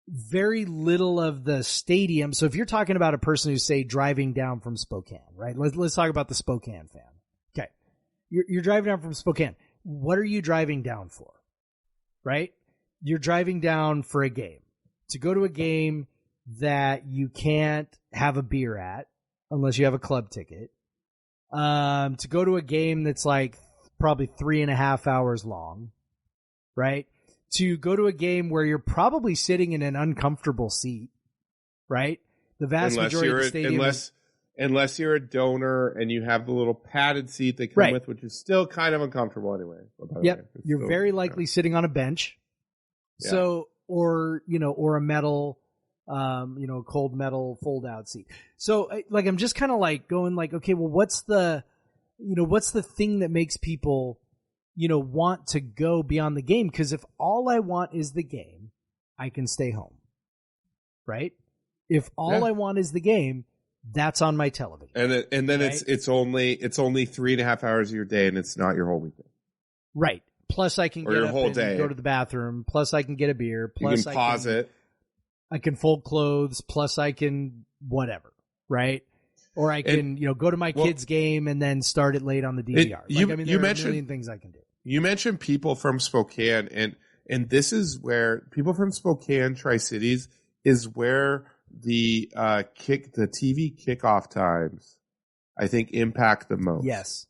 very little of the stadium. So if you're talking about a person who's, say, driving down from Spokane, right? Let's talk about the Spokane fan. Okay. You're driving down from Spokane. What are you driving down for? Right? You're driving down for a game. To go to a game that you can't have a beer at unless you have a club ticket. To go to a game that's like probably 3.5 hours long, right? To go to a game where you're probably sitting in an uncomfortable seat, right? The vast majority of the stadium. Unless you're a donor and you have the little padded seat they come with, which is still kind of uncomfortable anyway. Yep. You're very likely sitting on a bench. Yeah. So, or a metal, cold metal fold out seat. So, like, I'm just kind of like going like, okay, well, what's the thing that makes people, want to go beyond the game? Because if all I want is the game, I can stay home, right? If all I want is the game, that's on my television. And then right? it's only 3.5 hours of your day, and it's not your whole weekend. Right. Plus, I can get up and go to the bathroom. Plus, I can get a beer. Plus, you can pause it. I can fold clothes. Plus, I can whatever. Right. Or I can, go to my kid's game and then start it late on the DVR. There are a million things I can do. You mentioned people from Spokane, and this is where people from Spokane, Tri-Cities, is where the TV kickoff times, I think, impact the most. Yes.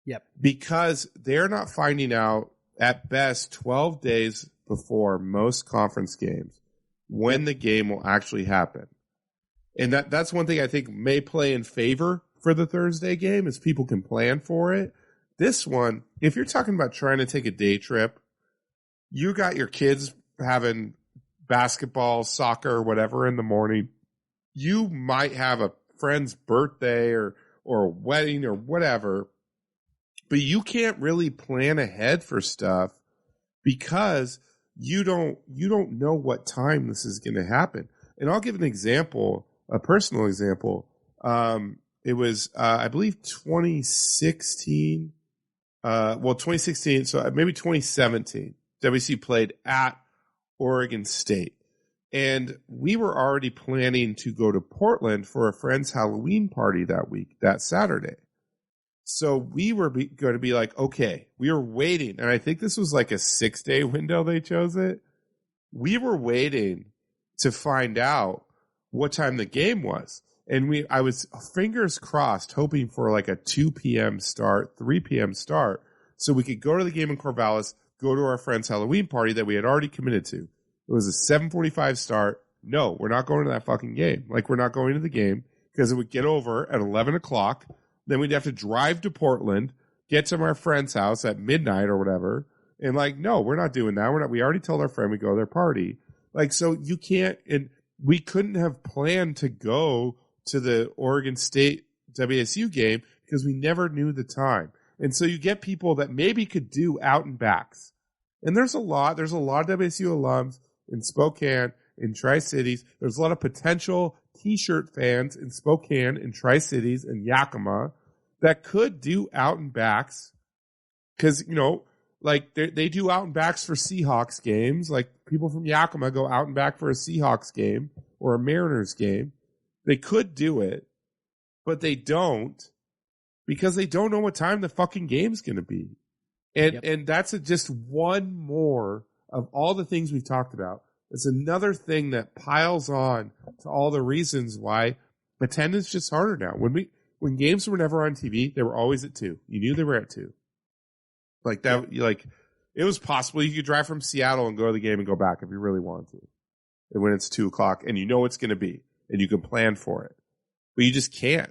Yep. Because they're not finding out at best 12 days before most conference games when the game will actually happen. And that's one thing I think may play in favor for the Thursday game, is people can plan for it. This one, if you're talking about trying to take a day trip, you got your kids having basketball, soccer, whatever in the morning. You might have a friend's birthday or a wedding or whatever, but you can't really plan ahead for stuff because you don't know what time this is going to happen. And I'll give an example, a personal example. It was, I believe 2016, 2016, so maybe 2017, WC played at Oregon State. And we were already planning to go to Portland for a friend's Halloween party that Saturday. So we were going to be like, okay, we were waiting. And I think this was like a 6-day window they chose it. We were waiting to find out what time the game was. And I was fingers crossed hoping for like a 2 p.m. start, 3 p.m. start, so we could go to the game in Corvallis, go to our friend's Halloween party that we had already committed to. It was a 7:45 start. No, we're not going to that fucking game. Like, we're not going to the game because it would get over at 11 o'clock. Then we'd have to drive to Portland, get to my friend's house at midnight or whatever. And like, no, we're not doing that. We already told our friend we go to their party. Like, so you can't, and we couldn't have planned to go to the Oregon State WSU game because we never knew the time. And so you get people that maybe could do out and backs. And there's a lot of WSU alums in Spokane, in Tri-Cities. There's a lot of potential T-shirt fans in Spokane, in Tri-Cities, and Yakima that could do out and backs. Because, you know, like they do out and backs for Seahawks games. Like, people from Yakima go out and back for a Seahawks game or a Mariners game. They could do it, but they don't because they don't know what time the fucking game's going to be. And that's just one more of all the things we've talked about. It's another thing that piles on to all the reasons why attendance is just harder now. When games were never on TV, they were always at 2. You knew they were at 2. Like that, like it was possible you could drive from Seattle and go to the game and go back if you really wanted to. And when it's 2 o'clock and you know it's going to be, and you can plan for it, but you just can't.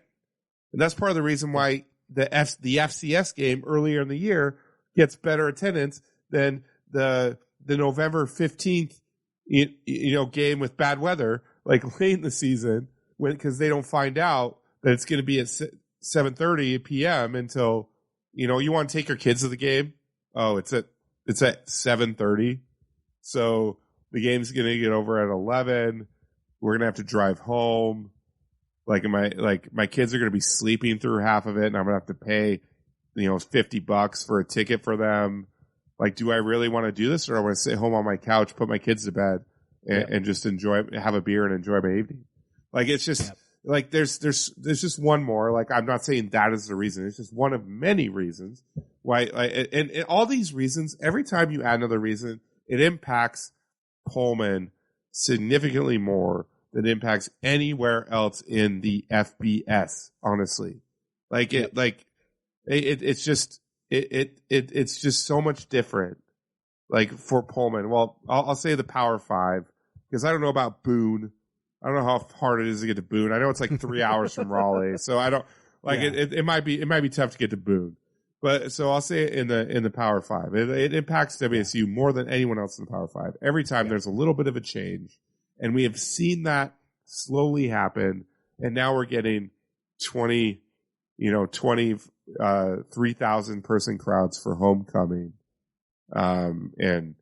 And that's part of the reason why the FCS game earlier in the year gets better attendance than the November 15th, game with bad weather, like late in the season, because they don't find out that it's going to be at 7:30 p.m. until, you want to take your kids to the game. Oh, it's at 7:30. So the game's going to get over at 11. We're going to have to drive home. My kids are going to be sleeping through half of it, and I'm going to have to pay, $50 for a ticket for them. Like, do I really want to do this, or do I want to sit home on my couch, put my kids to bed, and just have a beer and enjoy my evening? Like, it's just like there's just one more. Like, I'm not saying that is the reason. It's just one of many reasons why. And all these reasons, every time you add another reason, it impacts Pullman significantly more than it impacts anywhere else in the FBS. Honestly, it's just so much different. Like, for Pullman, well, I'll say the Power 5 because I don't know about Boone. I don't know how hard it is to get to Boone. I know it's like 3 hours from Raleigh, so I don't like it. It might be tough to get to Boone, but so I'll say it in the Power 5. It impacts WSU more than anyone else in the Power 5. Every time there's a little bit of a change, and we have seen that slowly happen. And now we're getting 3,000 person crowds for homecoming. And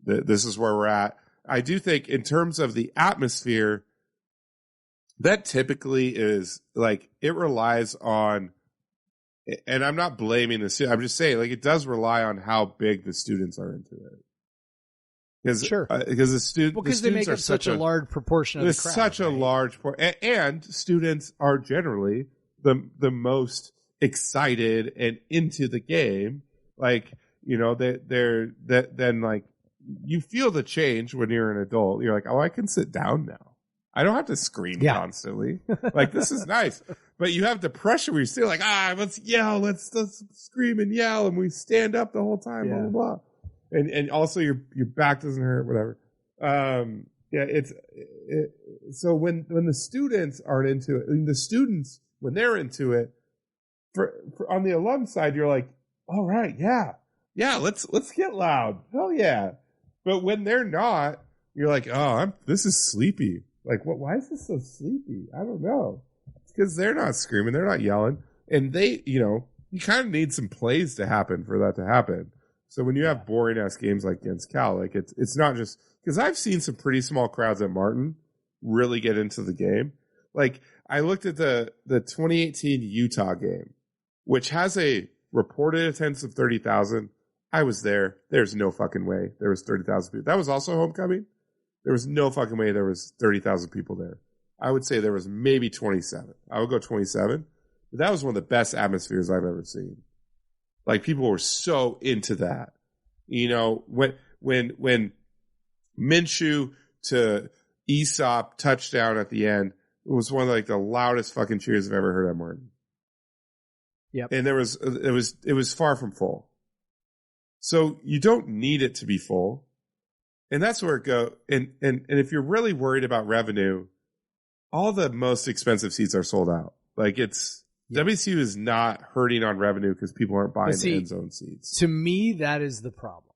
this is where we're at. I do think in terms of the atmosphere, that typically is like, it relies on, and I'm not blaming the student. I'm just saying, like, it does rely on how big the students are into it. Because they make up such a large proportion of the crowd. Such a large and students are generally the most excited and into the game. Like, then like, you feel the change when you're an adult. You're like, oh, I can sit down now. I don't have to scream constantly. Like, this is nice. But you have the pressure where you're still like, let's yell, let's scream and yell, and we stand up the whole time, blah, blah, blah. And also your back doesn't hurt, whatever. So when the students aren't into it, the students, when they're into it, for on the alum side, you're like, all right, yeah, let's get loud. Hell yeah. But when they're not, you're like, this is sleepy. Like, what? Why is this so sleepy? I don't know. It's because they're not screaming, they're not yelling, and they, you kind of need some plays to happen for that to happen. So when you have boring ass games like against Cal, like it's not just because I've seen some pretty small crowds at Martin really get into the game. Like, I looked at the 2018 Utah game, which has a reported attendance of 30,000. I was there. There's no fucking way there was 30,000 people. That was also homecoming. There was no fucking way there was 30,000 people there. I would say there was maybe 27. I would go 27. But that was one of the best atmospheres I've ever seen. Like, people were so into that. You know, when Minshew to Aesop touchdown at the end, it was one of like the loudest fucking cheers I've ever heard at Martin. Yep. And it was far from full. So you don't need it to be full. And that's where it goes. And if you're really worried about revenue, all the most expensive seats are sold out. Like, WCU is not hurting on revenue because people aren't buying the end zone seats. To me, that is the problem.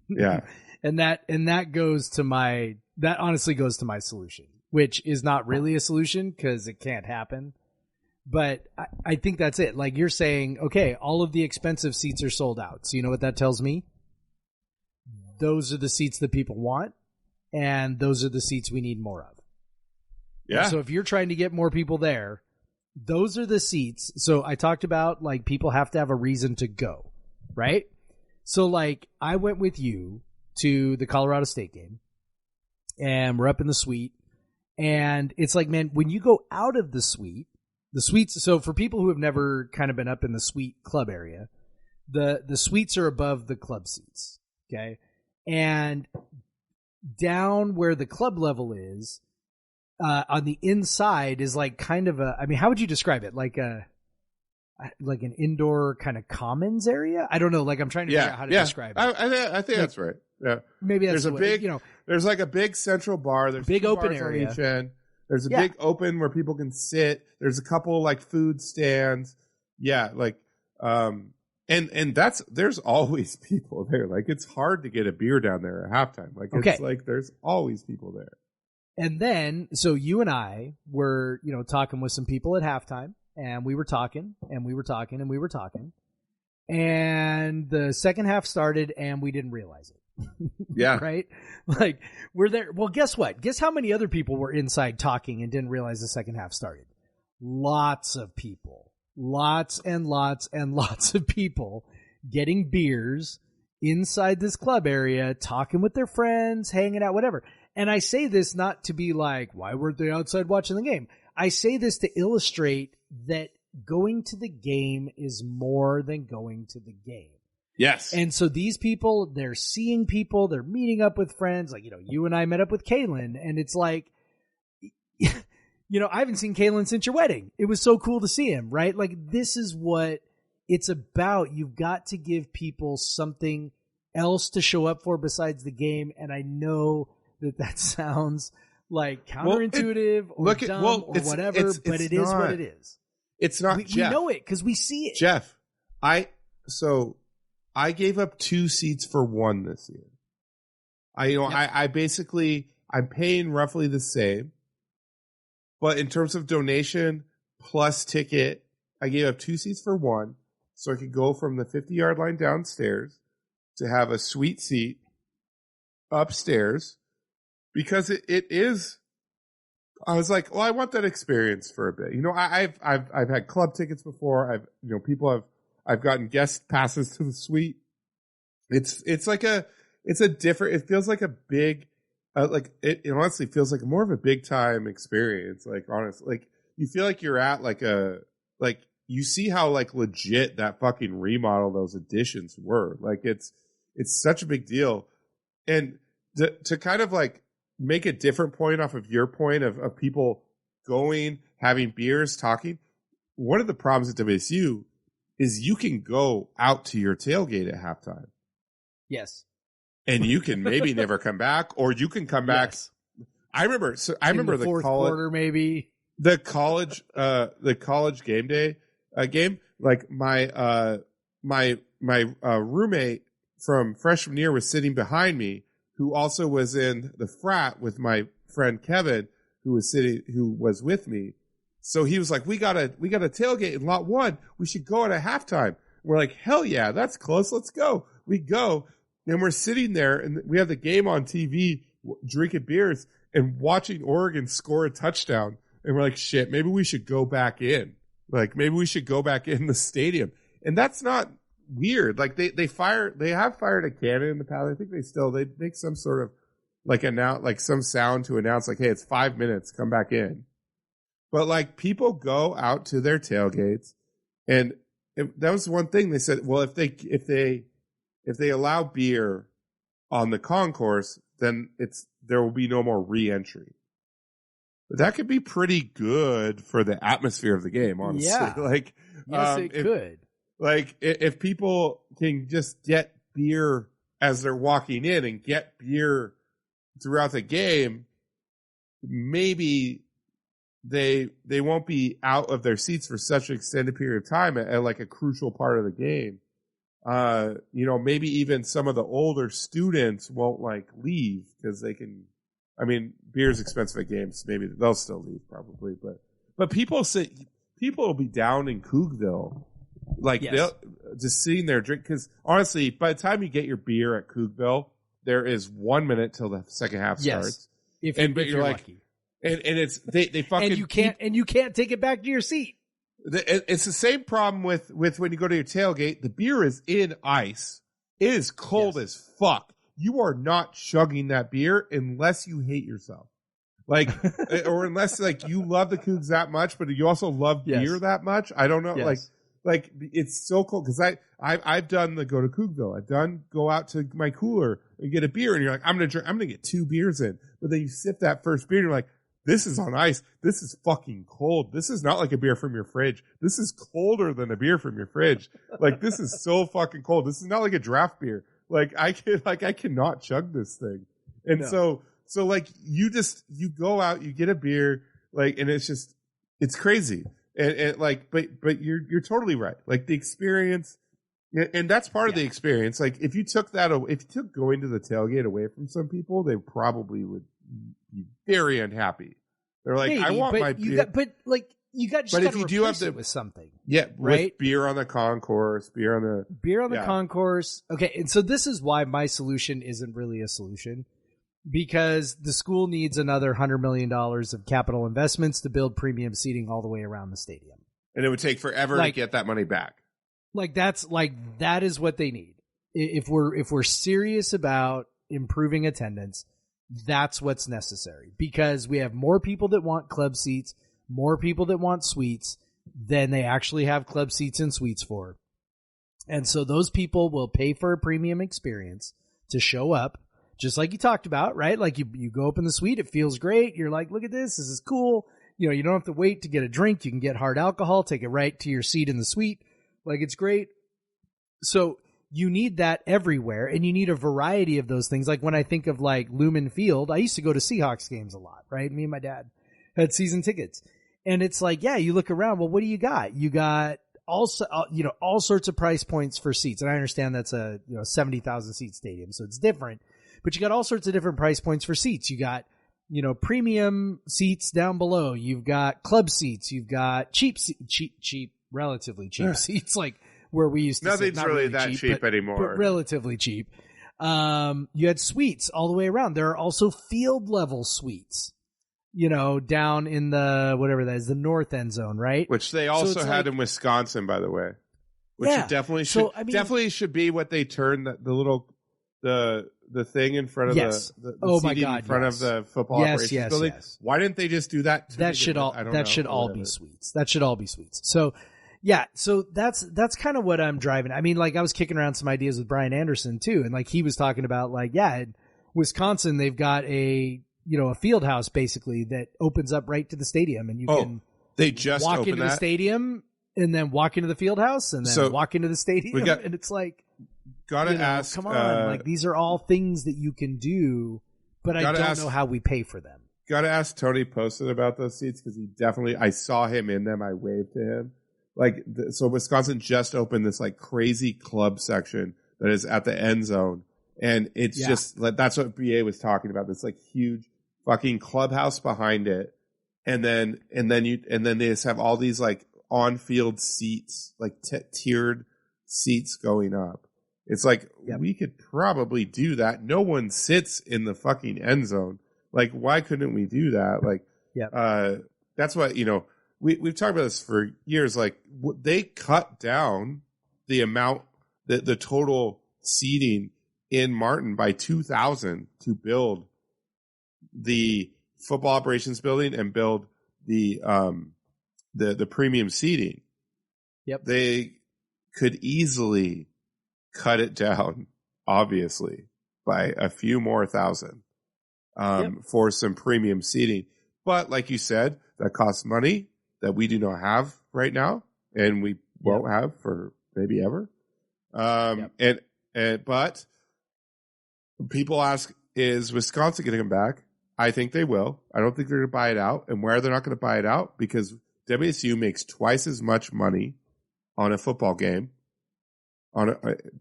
Yeah. and that goes to that honestly goes to my solution, which is not really a solution because it can't happen. But I think that's it. Like, you're saying, okay, all of the expensive seats are sold out. So you know what that tells me? Those are the seats that people want, and those are the seats we need more of. Yeah. And so if you're trying to get more people there, those are the seats. So I talked about, like, people have to have a reason to go, right? So, like, I went with you to the Colorado State game, and we're up in the suite, and it's like, man, when you go out of the suites, so for people who have never kind of been up in the suite club area, the suites are above the club seats, okay? And down where the club level is, on the inside is like kind of how would you describe it? Like an indoor kind of commons area? I don't know. Like, I'm trying to figure out how to describe it. I think that's right. Yeah. Maybe that's there's like a big central bar. There's big open bars area on each end. There's a big open where people can sit. There's a couple like food stands. Yeah. Like, and there's always people there. Like, it's hard to get a beer down there at halftime. Like, it's like, there's always people there. And then, so you and I were, talking with some people at halftime, and we were talking, and we were talking, and we were talking. And the second half started, and we didn't realize it. Yeah. Right? Like, we're there. Well, guess what? Guess how many other people were inside talking and didn't realize the second half started? Lots of people. Lots and lots and lots of people getting beers inside this club area, talking with their friends, hanging out, whatever. And I say this not to be like, why weren't they outside watching the game? I say this to illustrate that going to the game is more than going to the game. Yes. And so these people, they're seeing people, they're meeting up with friends. Like, you and I met up with Kaylin, and it's like, I haven't seen Kaylin since your wedding. It was so cool to see him, right? Like, this is what it's about. You've got to give people something else to show up for besides the game. And I know that sounds like counterintuitive or whatever, but it is what it is. It's not. We know it because we see it. Jeff, I gave up 2 seats for 1 this year. I'm paying roughly the same, but in terms of donation plus ticket, I gave up 2 seats for 1, so I could go from the 50-yard line downstairs to have a sweet seat upstairs, because it is. I was like, well, I want that experience for a bit. I've had club tickets before. I've gotten guest passes to the suite. It's a different, it feels like a big, it honestly feels like more of a big time experience. Like, honestly, like, you feel like you're at you see how like legit that fucking remodel, those additions were. Like, it's such a big deal. And to kind of like make a different point off of your point of people going, having beers, talking. One of the problems at WSU is you can go out to your tailgate at halftime. Yes. And you can maybe never come back, or you can come back. Yes. I remember the fourth quarter, maybe the college game day game. Like, my roommate from freshman year was sitting behind me, who also was in the frat with my friend Kevin, who was with me. So he was like, we got a tailgate in lot 1. We should go at halftime. We're like, hell yeah, that's close. Let's go. We go, and we're sitting there, and we have the game on TV, drinking beers and watching Oregon score a touchdown. And we're like, shit, maybe we should go back in. Like, maybe we should go back in the stadium. And that's not weird. Like, they have fired a cannon in the past. I think they make some sort of like some sound to announce like, hey, it's 5 minutes, come back in. But like people go out to their tailgates, and that was one thing they said. Well, if they allow beer on the concourse, then there will be no more re-entry. But that could be pretty good for the atmosphere of the game, honestly. Yeah. Like, Yes, it could. Like if people can just get beer as they're walking in and get beer throughout the game, maybe they won't be out of their seats for such an extended period of time at like a crucial part of the game. Maybe even some of the older students won't like leave because they can. I mean, beer's expensive at games. Maybe they'll still leave probably, but people will be down in Cougville, like they'll just sitting there drink. Because honestly, by the time you get your beer at Cougville, there is 1 minute till the second half starts. If but you're like, lucky. and it's they fucking and you can't take it back to your seat. It's the same problem with when you go to your tailgate. The beer is in ice. It is cold as fuck. You are not chugging that beer unless you hate yourself. Like, or unless like you love the Cougs that much, but you also love beer that much. I don't know. Yes. Like it's so cold. Cause I've done the go to Cougville. I've done go out to my cooler and get a beer, and you're like, I'm going to get 2 beers in. But then you sip that first beer and you're like, this is on ice. This is fucking cold. This is not like a beer from your fridge. This is colder than a beer from your fridge. Like, this is so fucking cold. This is not like a draft beer. Like, I cannot chug this thing. And so like, you go out, you get a beer, like, and it's crazy. And like, but you're totally right. Like, the experience, and that's part of the experience. Like, if you took going to the tailgate away from some people, they probably would be very unhappy. They're like, I want my beer. You got but if you do have with something. Yeah, right? With beer on the concourse, beer on the concourse. Okay, and so this is why my solution isn't really a solution, because the school needs another $100 million of capital investments to build premium seating all the way around the stadium. And it would take forever to get that money back. That is what they need. If we're serious about improving attendance, that's what's necessary, because we have more people that want club seats, more people that want suites than they actually have club seats and suites for. And so those people will pay for a premium experience to show up, just like you talked about, right? Like you go up in the suite, it feels great. You're like, look at this is cool. You know, you don't have to wait to get a drink. You can get hard alcohol, take it right to your seat in the suite. Like, it's great. So you need that everywhere, and you need a variety of those things. Like, when I think of like Lumen Field, I used to go to Seahawks games a lot, right? Me and my dad had season tickets. And it's like, yeah, you look around. Well, what do you got? You got also, all sorts of price points for seats. And I understand that's a 70,000 seat stadium, so it's different. But you got all sorts of different price points for seats. You got premium seats down below. You've got club seats. You've got relatively cheap seats, like where we used to. Nothing's really that cheap anymore, but relatively cheap. You had suites all the way around. There are also field level suites. Down in the, whatever that is, the north end zone, right? Which they also had in Wisconsin, by the way. Which it definitely should, definitely should be what they turned the thing in front of the seating in front of the football operations building. Yes. Why didn't they just do that? That should all be suites. That should all be suites. So, yeah, so that's kind of what I'm driving. I mean, like, I was kicking around some ideas with Brian Anderson too, and like he was talking about, like, in Wisconsin they've got a field house basically that opens up right to the stadium, and you can walk into the stadium and then walk into the field house and then walk into the stadium, and it's like, gotta ask, come on, like, these are all things that you can do, but I don't know how we pay for them. Gotta ask Tony Poston about those seats, because I saw him in them. I waved to him. Like, so Wisconsin just opened this like crazy club section that is at the end zone, and it's just like, that's what BA was talking about. This like huge fucking clubhouse behind it, and then they just have all these like on-field seats, like tiered seats going up. It's like, we could probably do that. No one sits in the fucking end zone. Like, why couldn't we do that? Like, that's what, we've talked about this for years. Like, they cut down the amount, the total seating in Martin by 2,000 to build the football operations building and build the premium seating, Yep. they could easily cut it down, obviously, by a few more thousand for some premium seating. But like you said, that costs money that we do not have right now, and we won't have for maybe ever. But people ask, is Wisconsin going to come back? I think they will. I don't think they're going to buy it out. And where they're not going to buy it out, because WSU makes twice as much money on a football game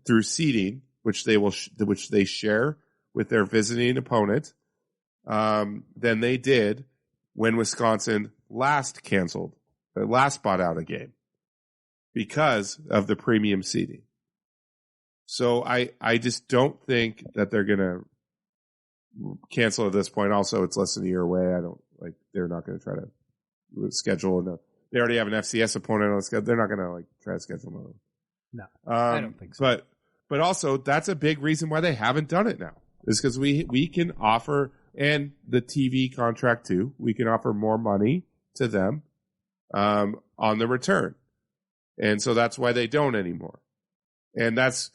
through seating, which they share with their visiting opponent, than they did when Wisconsin last bought out a game because of the premium seating. So I just don't think that they're going to cancel at this point. Also, it's less than a year away. They're not going to try to schedule. They already have an FCS opponent on the schedule. They're not going to try to schedule another. No, I don't think so. But also, that's a big reason why they haven't done it now. Is because we can offer, and the TV contract too, we can offer more money to them on the return. And so that's why they don't anymore. And that's,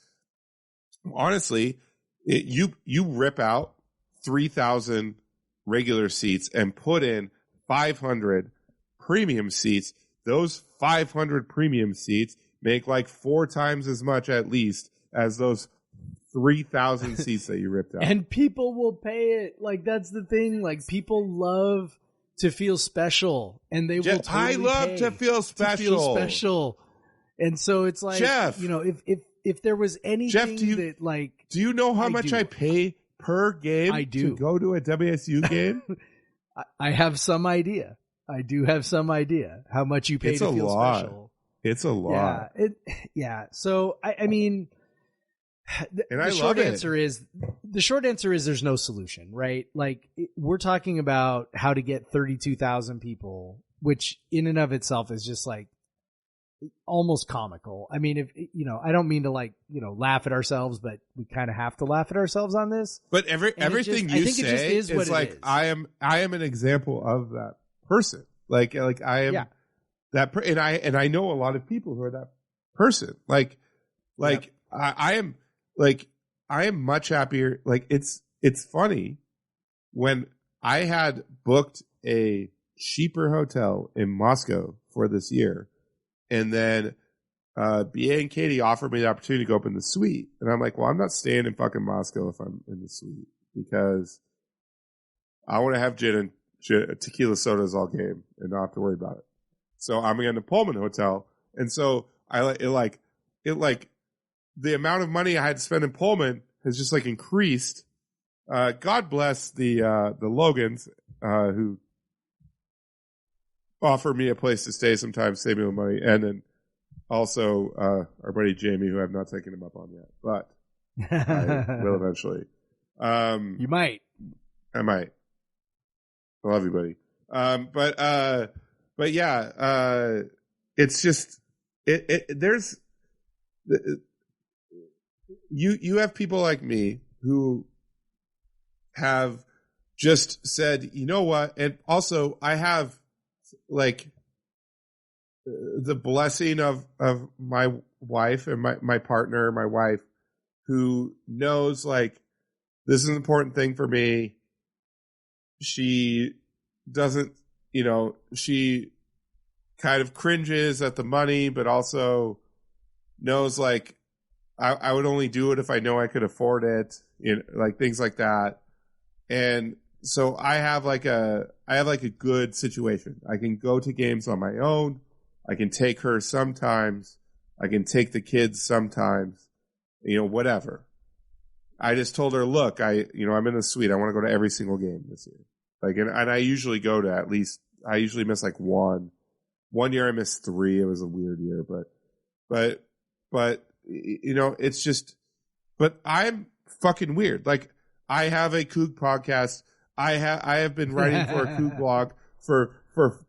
honestly, you rip out 3,000 regular seats and put in 500 premium seats. Those 500 premium seats make 4 times as much at least as those 3,000 seats that you ripped out. And people will pay it. That's the thing. People love to feel special, and they will totally I love pay to feel special. And so it's Jeff, if there was anything Jeff, that do you know how much I pay per game to go to a WSU game? I have some idea. I do have some idea how much you pay to feel special. It's a lot. Yeah. So I mean, the short answer is there's no solution, right? We're talking about how to get 32,000 people, which in and of itself is just almost comical. I mean, if I don't mean to laugh at ourselves, but we kind of have to laugh at ourselves on this. But everything you say is I am an example of that person. I am that, and I know a lot of people who are that person. I am much happier. It's funny when I had booked a cheaper hotel in Moscow for this year, and then BA and Katie offered me the opportunity to go up in the suite, and I'm like, well, I'm not staying in fucking Moscow if I'm in the suite, because I want to have tequila sodas all game and not have to worry about it. So I'm going to Pullman hotel, and so the amount of money I had to spend in Pullman has just increased. God bless the Logans who offer me a place to stay sometimes, save me money, and then also our buddy Jamie, who I've not taken him up on yet, but I will eventually. You might. I might. I love you, buddy. But yeah, it's just there's you have people like me who have just said, you know what, and also I have the blessing of my wife and my partner, my wife, who knows this is an important thing for me. She doesn't, she kind of cringes at the money, but also knows I would only do it if I know I could afford it, things like that. And so I have a good situation. I can go to games on my own. I can take her sometimes. I can take the kids sometimes, whatever. I just told her, look, I'm in the suite. I want to go to every single game this year. And I usually go to I usually miss one. One year I missed 3. It was a weird year, but it's just, but I'm fucking weird. I have a Coug podcast. I have been writing for a Coug blog for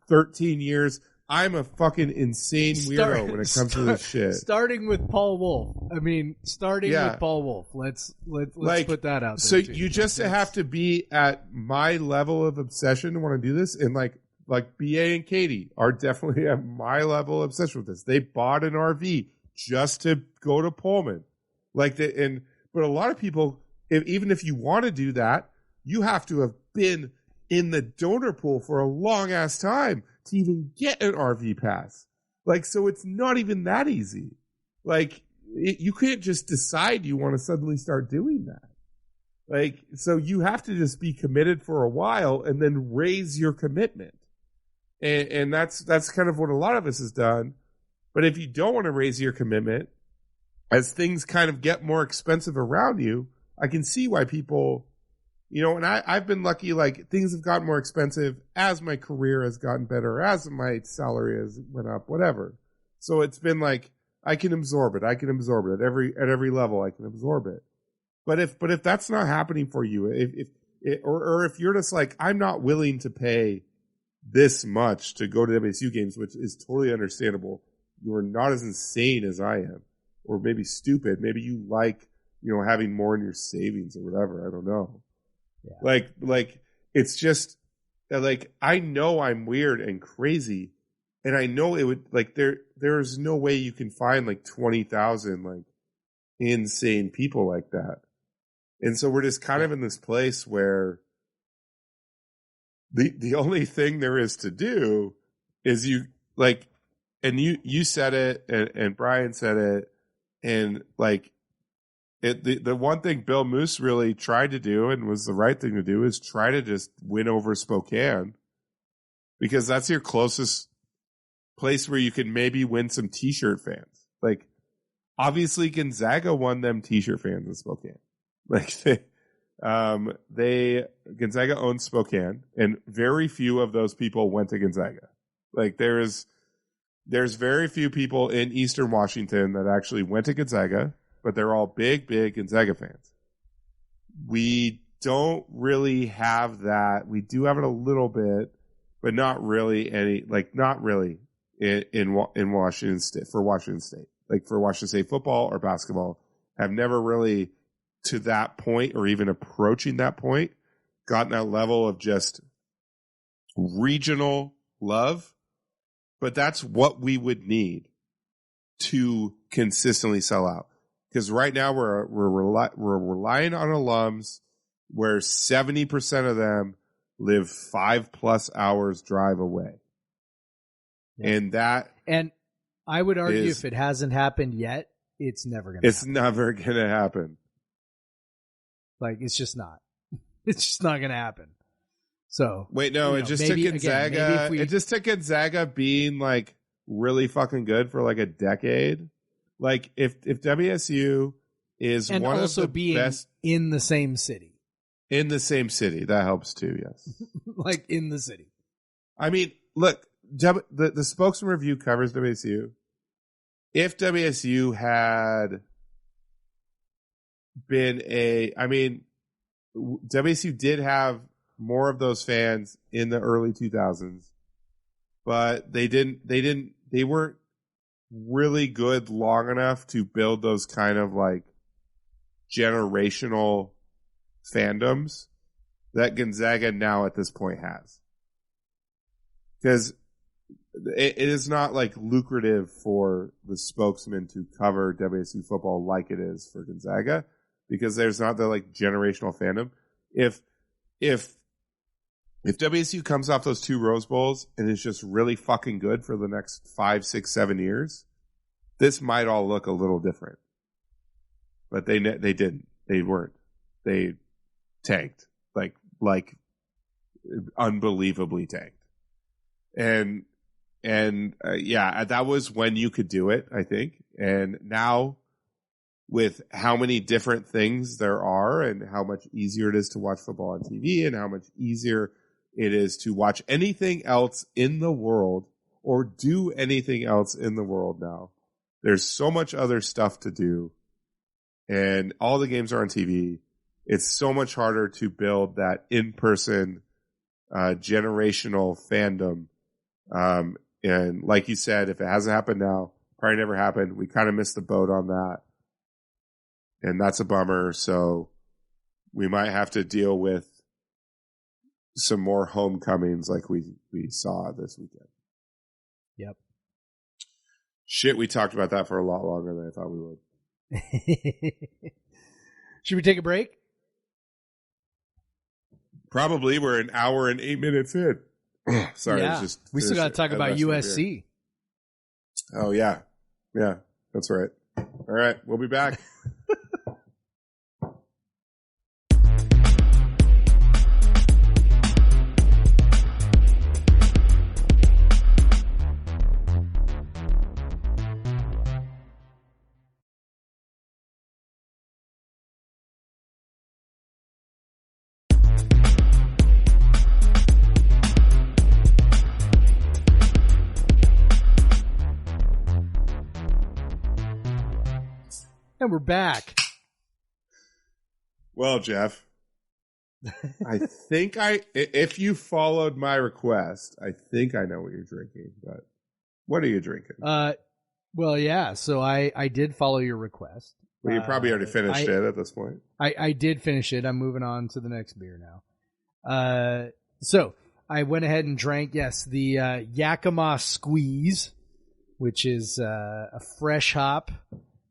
13 years. I'm a fucking insane weirdo when it comes to this shit. Starting with Paul Wolf. I mean, with Paul Wolf. Let's like, put that out there. So too. you just have to be at my level of obsession to want to do this. And like BA and Katie are definitely at my level of obsession with this. They bought an RV just to go to Pullman. But a lot of people, even if you want to do that, you have to have been in the donor pool for a long ass time to even get an RV pass. Like, so it's not even that easy. Like, you can't just decide you want to suddenly start doing that. Like, so you have to just be committed for a while and then raise your commitment. And that's kind of what a lot of us has done. But if you don't want to raise your commitment, as things kind of get more expensive around you, I can see why people, and I've been lucky, like things have gotten more expensive as my career has gotten better, as my salary has went up, whatever. So it's been like, I can absorb it. At every level, I can absorb it. But if that's not happening for you, if you're just like, I'm not willing to pay this much to go to WSU games, which is totally understandable. You're not as insane as I am, or maybe stupid. Maybe you like, having more in your savings or whatever. I don't know. Yeah. Like it's just like, I know I'm weird and crazy, and I know it would, like, there's no way you can find like 20,000 like insane people like that. And so we're just kind of in this place where the only thing there is to do is you said it, and Brian said it, and like the one thing Bill Moose really tried to do and was the right thing to do is try to just win over Spokane, because that's your closest place where you can maybe win some t-shirt fans. Like, obviously Gonzaga won them t-shirt fans in Spokane. Like Gonzaga owns Spokane, and very few of those people went to Gonzaga. Like, there's very few people in Eastern Washington that actually went to Gonzaga, but they're all big Gonzaga fans. We don't really have that. We do have it a little bit, but not really in Washington State, for Washington State. Like, for Washington State football or basketball, have never really, to that point or even approaching that point, gotten that level of just regional love. But that's what we would need to consistently sell out. Because right now we're relying on alums where 70% of them live 5+ hours drive away. Yeah. And I would argue if it hasn't happened yet, it's never going to happen. It's never going to happen. Like, it's just not. It's just not going to happen. So wait, no, it just took Gonzaga. It just took Gonzaga being like really fucking good for like a decade. Like, if WSU is and one also of the being best in the same city, that helps too. Yes, like in the city. I mean, look, the Spokesman Review covers WSU. If WSU had been WSU did have more of those fans in the early 2000s, but they weren't really good long enough to build those kind of like generational fandoms that Gonzaga now at this point has. Because it is not like lucrative for the Spokesman to cover WSU football like it is for Gonzaga, because there's not the like generational fandom. If WSU comes off those 2 Rose Bowls and is just really fucking good for the next 5, 6, 7 years, this might all look a little different. But they didn't. They weren't. They tanked, like unbelievably tanked. And that was when you could do it, I think. And now, with how many different things there are and how much easier it is to watch football on TV and how much easier it is to watch anything else in the world or do anything else in the world now. There's so much other stuff to do, and all the games are on TV. It's so much harder to build that in-person generational fandom. And like you said, if it hasn't happened now, probably never happened. We kind of missed the boat on that. And that's a bummer. So we might have to deal with some more homecomings like we saw this weekend. Yep. Shit, we talked about that for a lot longer than I thought we would. Should we take a break? Probably. We're an hour and 8 minutes in. Sorry, Yeah. We still got to talk about USC. Oh, yeah. Yeah, that's right. All right, we'll be back. And we're back. Well, Jeff, I think if you followed my request, I think I know what you're drinking, but what are you drinking? Well, yeah, so I did follow your request. Well, you probably already finished it at this point. I did finish it. I'm moving on to the next beer now. So I went ahead and drank, the Yakima Squeeze, which is a fresh hop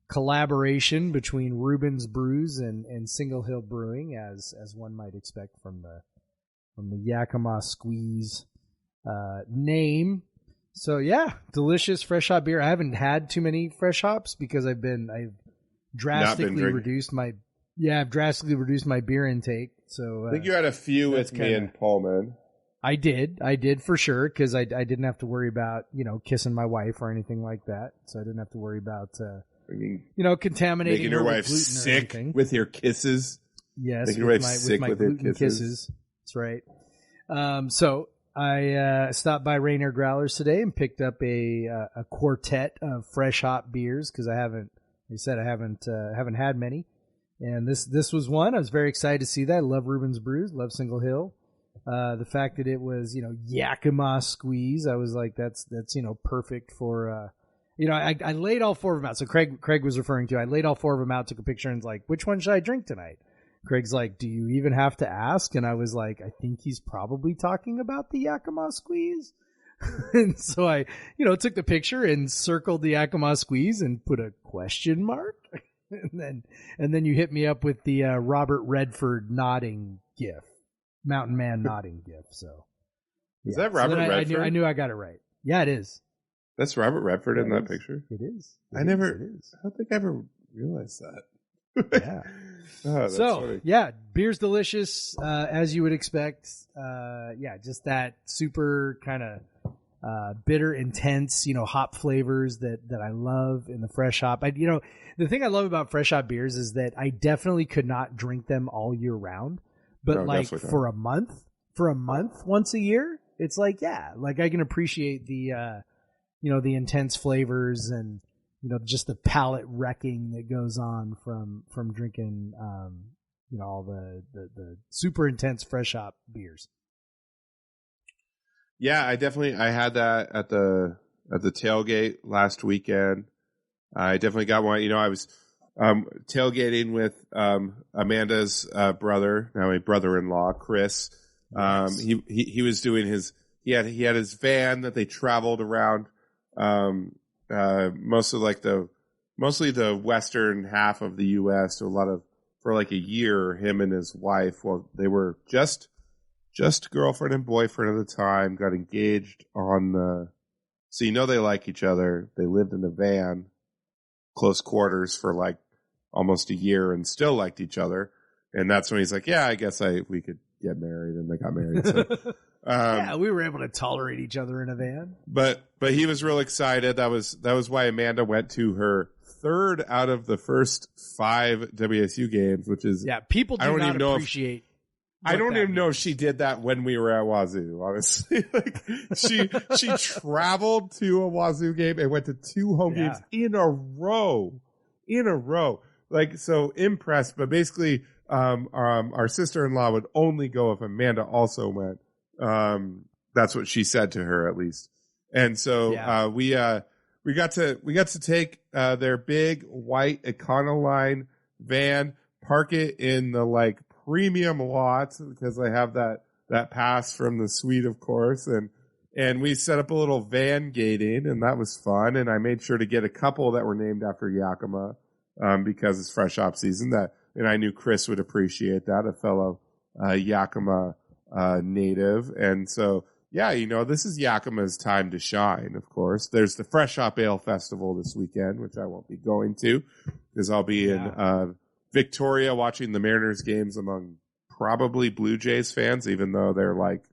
collaboration between Reuben's Brews and Single Hill Brewing, as one might expect from the Yakima Squeeze name. So yeah, delicious fresh hop beer. I haven't had too many fresh hops because I've drastically reduced my beer intake. So I think you had a few with me in Pullman. I did for sure, because I didn't have to worry about kissing my wife or anything like that. So I didn't have to worry about contaminating making your her wife with sick with your kisses. Yes, making your wife sick with your kisses. That's right. So I stopped by Rainier Growlers today and picked up a quartet of fresh hop beers because I haven't had many, and this was one. I was very excited to see that. I love Reuben's Brews, love Single Hill. The fact that it was Yakima Squeeze, I was like, that's perfect for. I laid all four of them out. So Craig was referring to. I laid all four of them out, took a picture, and was like, which one should I drink tonight? Craig's like, do you even have to ask? And I was like, I think he's probably talking about the Yakima Squeeze. And so I, took the picture and circled the Yakima Squeeze and put a question mark. and then you hit me up with the Robert Redford nodding gif, Mountain Man nodding gif. So is that Robert Redford? I knew I got it right. Yeah, it is. That's Robert Redford in that picture? It is. I don't think I ever realized that. Yeah. Oh, so, funny. Yeah, beer's delicious, as you would expect. Just that super kind of bitter, intense, hop flavors that I love in the fresh hop. The thing I love about fresh hop beers is that I definitely could not drink them all year round. But for a month, once a year, it's like, I can appreciate the the intense flavors and just the palate wrecking that goes on from drinking all the super intense fresh hop beers. Yeah, I had that at the tailgate last weekend. I definitely got one. I was tailgating with Amanda's brother, now my brother-in-law, Chris. Nice. He was doing he had his van that they traveled around. Mostly the western half of the U.S. So for like a year, him and his wife, well, they were just girlfriend and boyfriend at the time, got engaged so they like each other. They lived in a van, close quarters for like almost a year and still liked each other. And that's when he's like, yeah, I guess we could get married, and they got married. So, we were able to tolerate each other in a van. But he was real excited. That was why Amanda went to her third out of the first 5 WSU games, which is people do not appreciate. I don't even know if she did that when we were at Wazoo, honestly. She traveled to a Wazoo game and went to 2 home games in a row. So impressed, but basically, our sister-in-law would only go if Amanda also went. That's what she said to her, at least. And so Yeah. we got to take their big white Econoline van, park it in the like premium lot because I have that pass from the suite, of course, and we set up a little van gating, and that was fun. And I made sure to get a couple that were named after Yakima because it's fresh hop season. And I knew Chris would appreciate that, a fellow Yakima native. And so, yeah, this is Yakima's time to shine, of course. There's the Fresh Hop Ale Festival this weekend, which I won't be going to because I'll be in Victoria watching the Mariners games among probably Blue Jays fans, even though they're like,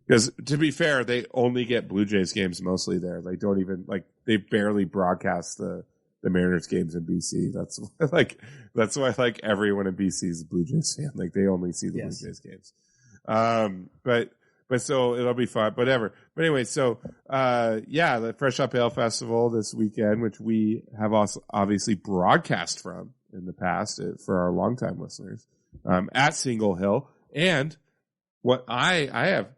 because to be fair, they only get Blue Jays games mostly there. They don't even they barely broadcast the Mariners games in BC. That's why everyone in BC is a Blue Jays fan. Like they only see the Blue Jays games. But so it'll be fun, whatever. But anyway, so, the Fresh Hop Ale Festival this weekend, which we have also obviously broadcast from in the past for our longtime listeners, at Single Hill. And what I have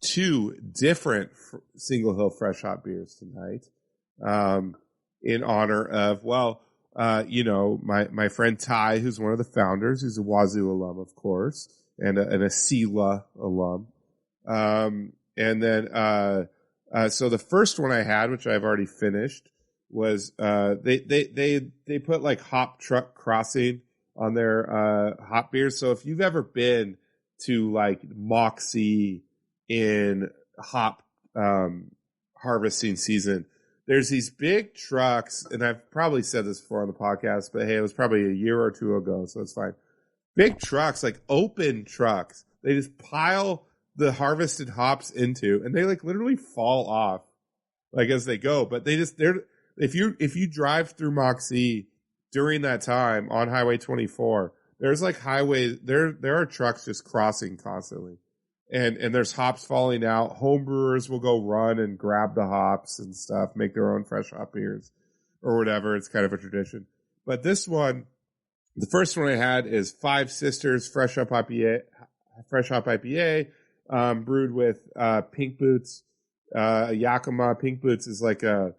two different Single Hill Fresh Hop beers tonight, in honor of, my friend Ty, who's one of the founders, who's a Wazoo alum, of course, and a CELA alum. And then, so the first one I had, which I've already finished, was, they put like Hop Truck Crossing on their, hop beers. So if you've ever been to like Moxie in hop, harvesting season, there's these big trucks, and I've probably said this before on the podcast, but hey, it was probably a year or two ago, so it's fine. Big trucks, like open trucks. They just pile the harvested hops into, and they like literally fall off like as they go. But if you drive through Moxie during that time on Highway 24, there's like there are trucks just crossing constantly, and there's hops falling out. Home brewers will go run and grab the hops and stuff, make their own fresh hop beers or whatever. It's kind of a tradition. But this one, the first one I had is Five Sisters Fresh Hop IPA, brewed with Pink Boots, Yakima. Pink Boots is like a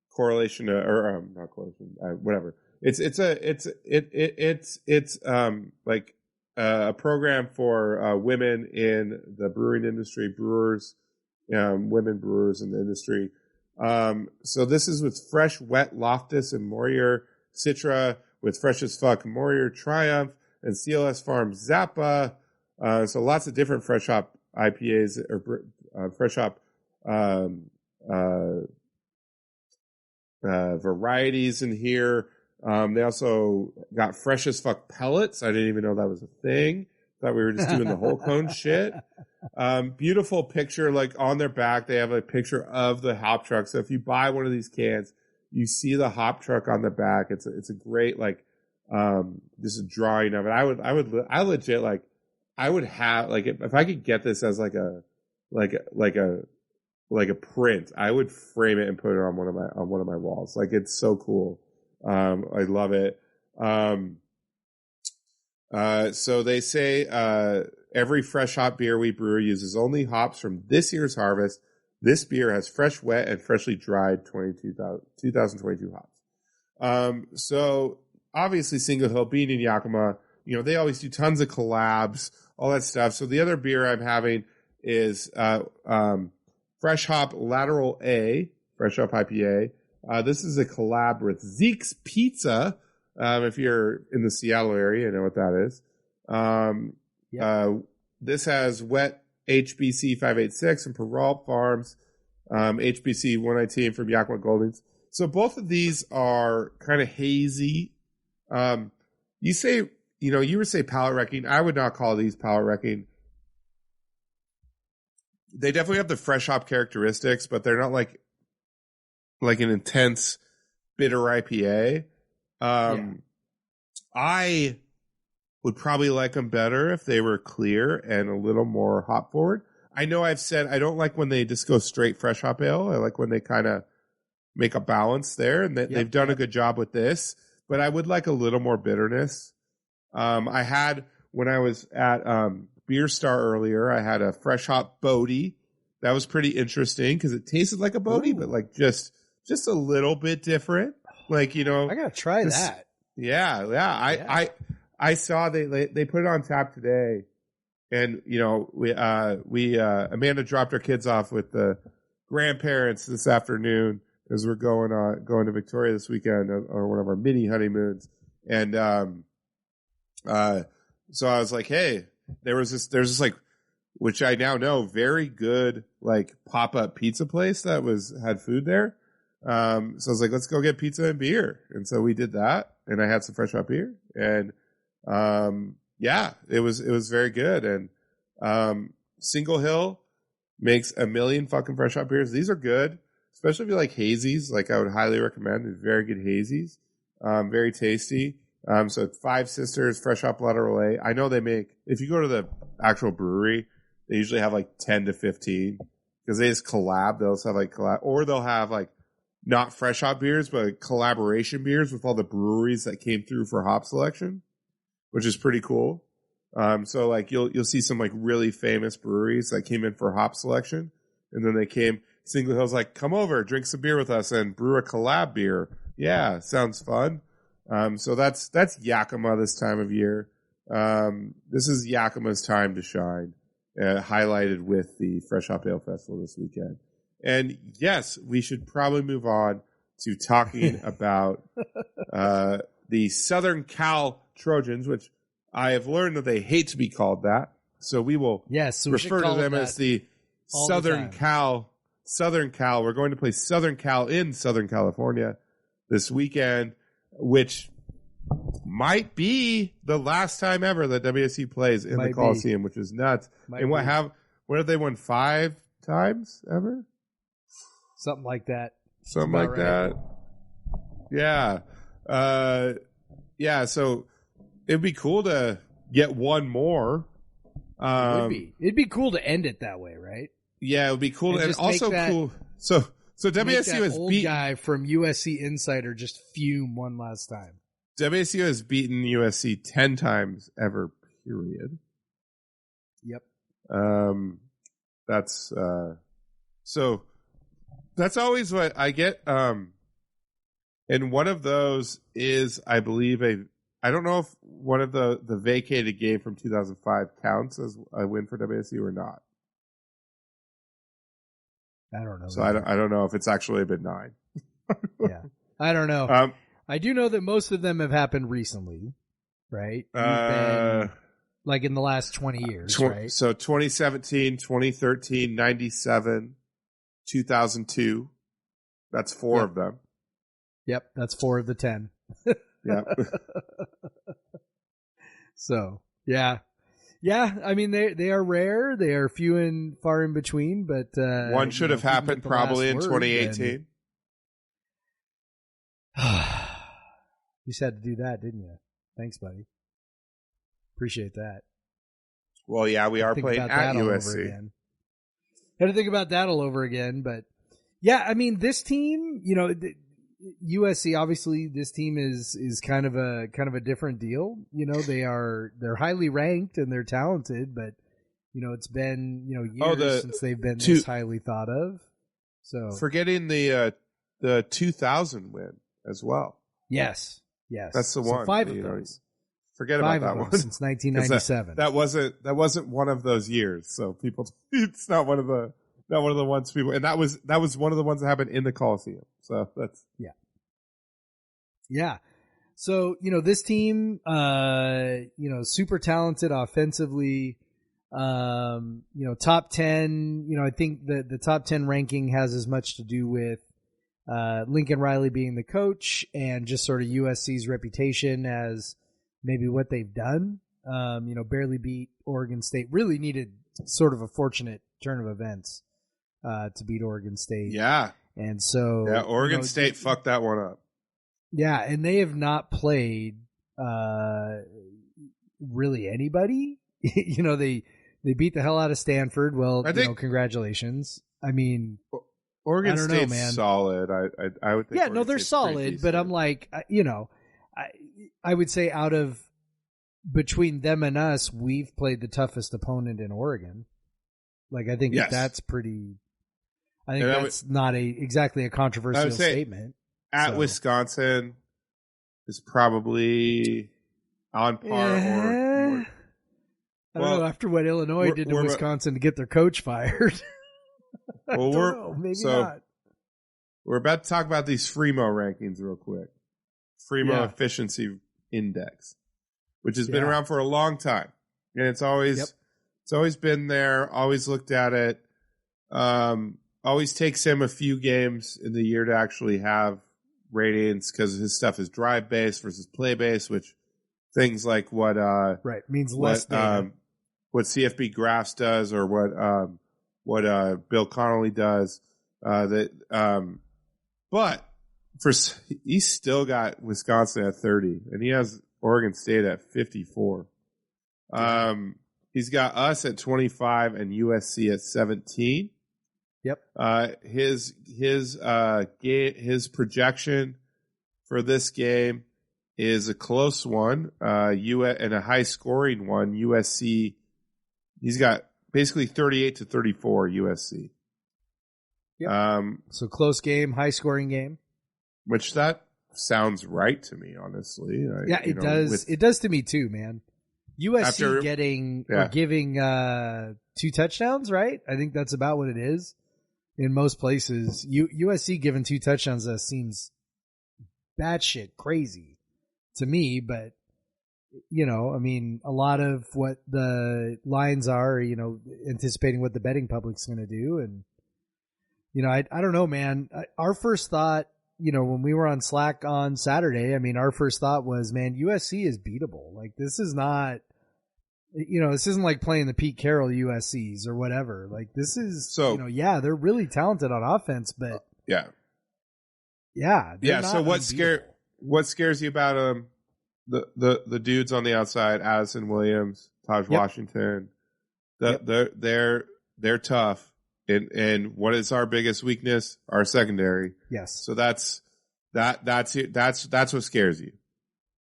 correlation or not correlation, whatever. It's like a program for women in the brewing industry, brewers, women brewers in the industry. So this is with Fresh Wet Loftus and Morier Citra, with Fresh as Fuck Morier Triumph and CLS Farm Zappa. So lots of different fresh hop IPAs or fresh hop varieties in here. They also got Fresh as Fuck pellets. I didn't even know that was a thing. Thought we were just doing the whole cone shit. Beautiful picture, like on their back, they have a picture of the hop truck. So if you buy one of these cans, you see the hop truck on the back. It's a great, like, just a drawing of it. I legit, like, I would have, like, if I could get this as like a print, I would frame it and put it on one of my walls. Like, it's so cool. I love it. So they say, every fresh hop beer we brew uses only hops from this year's harvest. This beer has fresh, wet, and freshly dried 2022 hops. So obviously Single Hill being in Yakima, they always do tons of collabs, all that stuff. So the other beer I'm having is, Fresh Hop Lateral A, Fresh Hop IPA. This is a collab with Zeke's Pizza. If you're in the Seattle area, you know what that is. This has wet HBC 586 from Peralt Farms, HBC 119 from Yakima Goldings. So both of these are kind of hazy. You would say palate wrecking. I would not call these palate wrecking. They definitely have the fresh hop characteristics, but they're not like an intense bitter IPA. I would probably like them better if they were clear and a little more hop forward. I know I've said I don't like when they just go straight fresh hop ale. I like when they kind of make a balance there, and they've done a good job with this. But I would like a little more bitterness. I had, when I was at Beer Star earlier. I had a fresh hop Bodie. That was pretty interesting because it tasted like a Bodie, but like just a little bit different. Like, you know, I gotta try that. Yeah. I saw they put it on tap today, and you know we Amanda dropped our kids off with the grandparents this afternoon as we're going to Victoria this weekend on one of our mini honeymoons, and so I was like, hey, there's this like, which I now know, very good like pop-up pizza place that had food there. So I was like, let's go get pizza and beer. And so we did that, and I had some fresh hop beer, and it was very good. And Single Hill makes a million fucking fresh hop beers. These are good, especially if you like hazies. Like, I would highly recommend. They're very good hazies. Very tasty. So Five Sisters Fresh Hop Lateral A. I know they make, if you go to the actual brewery, they usually have like 10 to 15 because they just collab. They'll also have like or they'll have like not fresh hop beers, but like collaboration beers with all the breweries that came through for hop selection, which is pretty cool. So like you'll see some like really famous breweries that came in for hop selection, and then Single Hill's like, come over, drink some beer with us and brew a collab beer. Yeah, sounds fun. So that's Yakima this time of year. This is Yakima's time to shine, highlighted with the Fresh Hop Ale Festival this weekend. And yes, we should probably move on to talking about the Southern Cal Trojans, which I have learned that they hate to be called that. So we will refer to them as the Southern Cal. We're going to play Southern Cal in Southern California this weekend, which might be the last time ever that WSU plays in the Coliseum, which is nuts. And what have they won 5 times ever? Something like that. Something like that. Yeah. So it'd be cool to get one more. It would be. It'd be cool to end it that way, right? Yeah, it would be cool. And also cool. So WSU has beat guy from USC Insider just fume one last time. WSU has beaten USC 10 times ever, period. Yep. That's so that's always what I get. And one of those is, I believe, I don't know if one of the vacated game from 2005 counts as a win for WSU or not. I don't know. So I don't know if it's actually been 9. Yeah, I don't know. I do know that most of them have happened recently, right? Like in the last 20 years, right? So 2017, 2013, 97, 2002. That's 4 of them. Yep, that's 4 of the 10. Yeah. So, yeah. Yeah, I mean, they are rare. They are few and far in between, but one should have happened probably in 2018. You just had to do that, didn't you? Thanks, buddy. Appreciate that. Well, yeah, we are playing at USC. Had to think about that all over again, but yeah, I mean, this team, you know, USC, obviously this team is kind of a different deal. You know, they're highly ranked and they're talented, but you know, it's been, you know, years since they've been this highly thought of. So forgetting the 2000 win as well. Yes. That's the one. 5 of those. Forget about that one since 1997. That wasn't one of those years. So it's not one of the ones people, and that was one of the ones that happened in the Coliseum. So that's yeah. So, you know, this team, you know, super talented offensively, you know, top 10, you know, I think the top 10 ranking has as much to do with, Lincoln Riley being the coach and just sort of USC's reputation as maybe what they've done. You know, barely beat Oregon State, really needed sort of a fortunate turn of events, to beat Oregon State. Yeah. And so, Oregon State fucked that one up. Yeah, and they have not played really anybody. You know, they beat the hell out of Stanford. Well, you know, congratulations. I mean, Oregon State's know, man. Solid. I would think. Yeah, Oregon they're State's solid, but I'm like, you know, I would say out of between them and us, we've played the toughest opponent in Oregon. Like, I think Yes. that's pretty. I think And I that's not exactly a controversial say statement. At So- Wisconsin is probably on par or Yeah. more. I don't Well, know, after what Illinois we're- did to we're- Wisconsin to get their coach fired. I Well, don't know. Maybe not. We're about to talk about these Fremo rankings real quick. Fremo Yeah. Efficiency Index, which has been Yeah. around for a long time, and it's always been there. Always looked at it. Always takes him a few games in the year to actually have ratings because his stuff is drive based versus play based, which things like what Right. Means less data. what CFB Graphs does or what Bill Connolly does. But he's still got Wisconsin at 30, and he has Oregon State at 54. He's got us at 25 and USC at 17. Yep. His projection for this game is a close one. And a high scoring one. USC. He's got basically 38 to 34 USC. Yep. So close game, high scoring game. Which that sounds right to me, honestly. It does. It does to me too, man. USC After- getting yeah. or giving 2 touchdowns, right? I think that's about what it is in most places. USC giving 2 touchdowns seems batshit crazy to me, but I mean, a lot of what the lines are, anticipating what the betting public's going to do, and I don't know, man. Our first thought, when we were on Slack on Saturday, I mean, our first thought was, man, USC is beatable. Like, this is not, this isn't like playing the Pete Carroll USCs or whatever. Like, this is, they're really talented on offense, but yeah. Yeah. So what scares you about them? The dudes on the outside, Addison Williams, Taj Washington, they're tough. And what is our biggest weakness? Our secondary. Yes. So that's what scares you.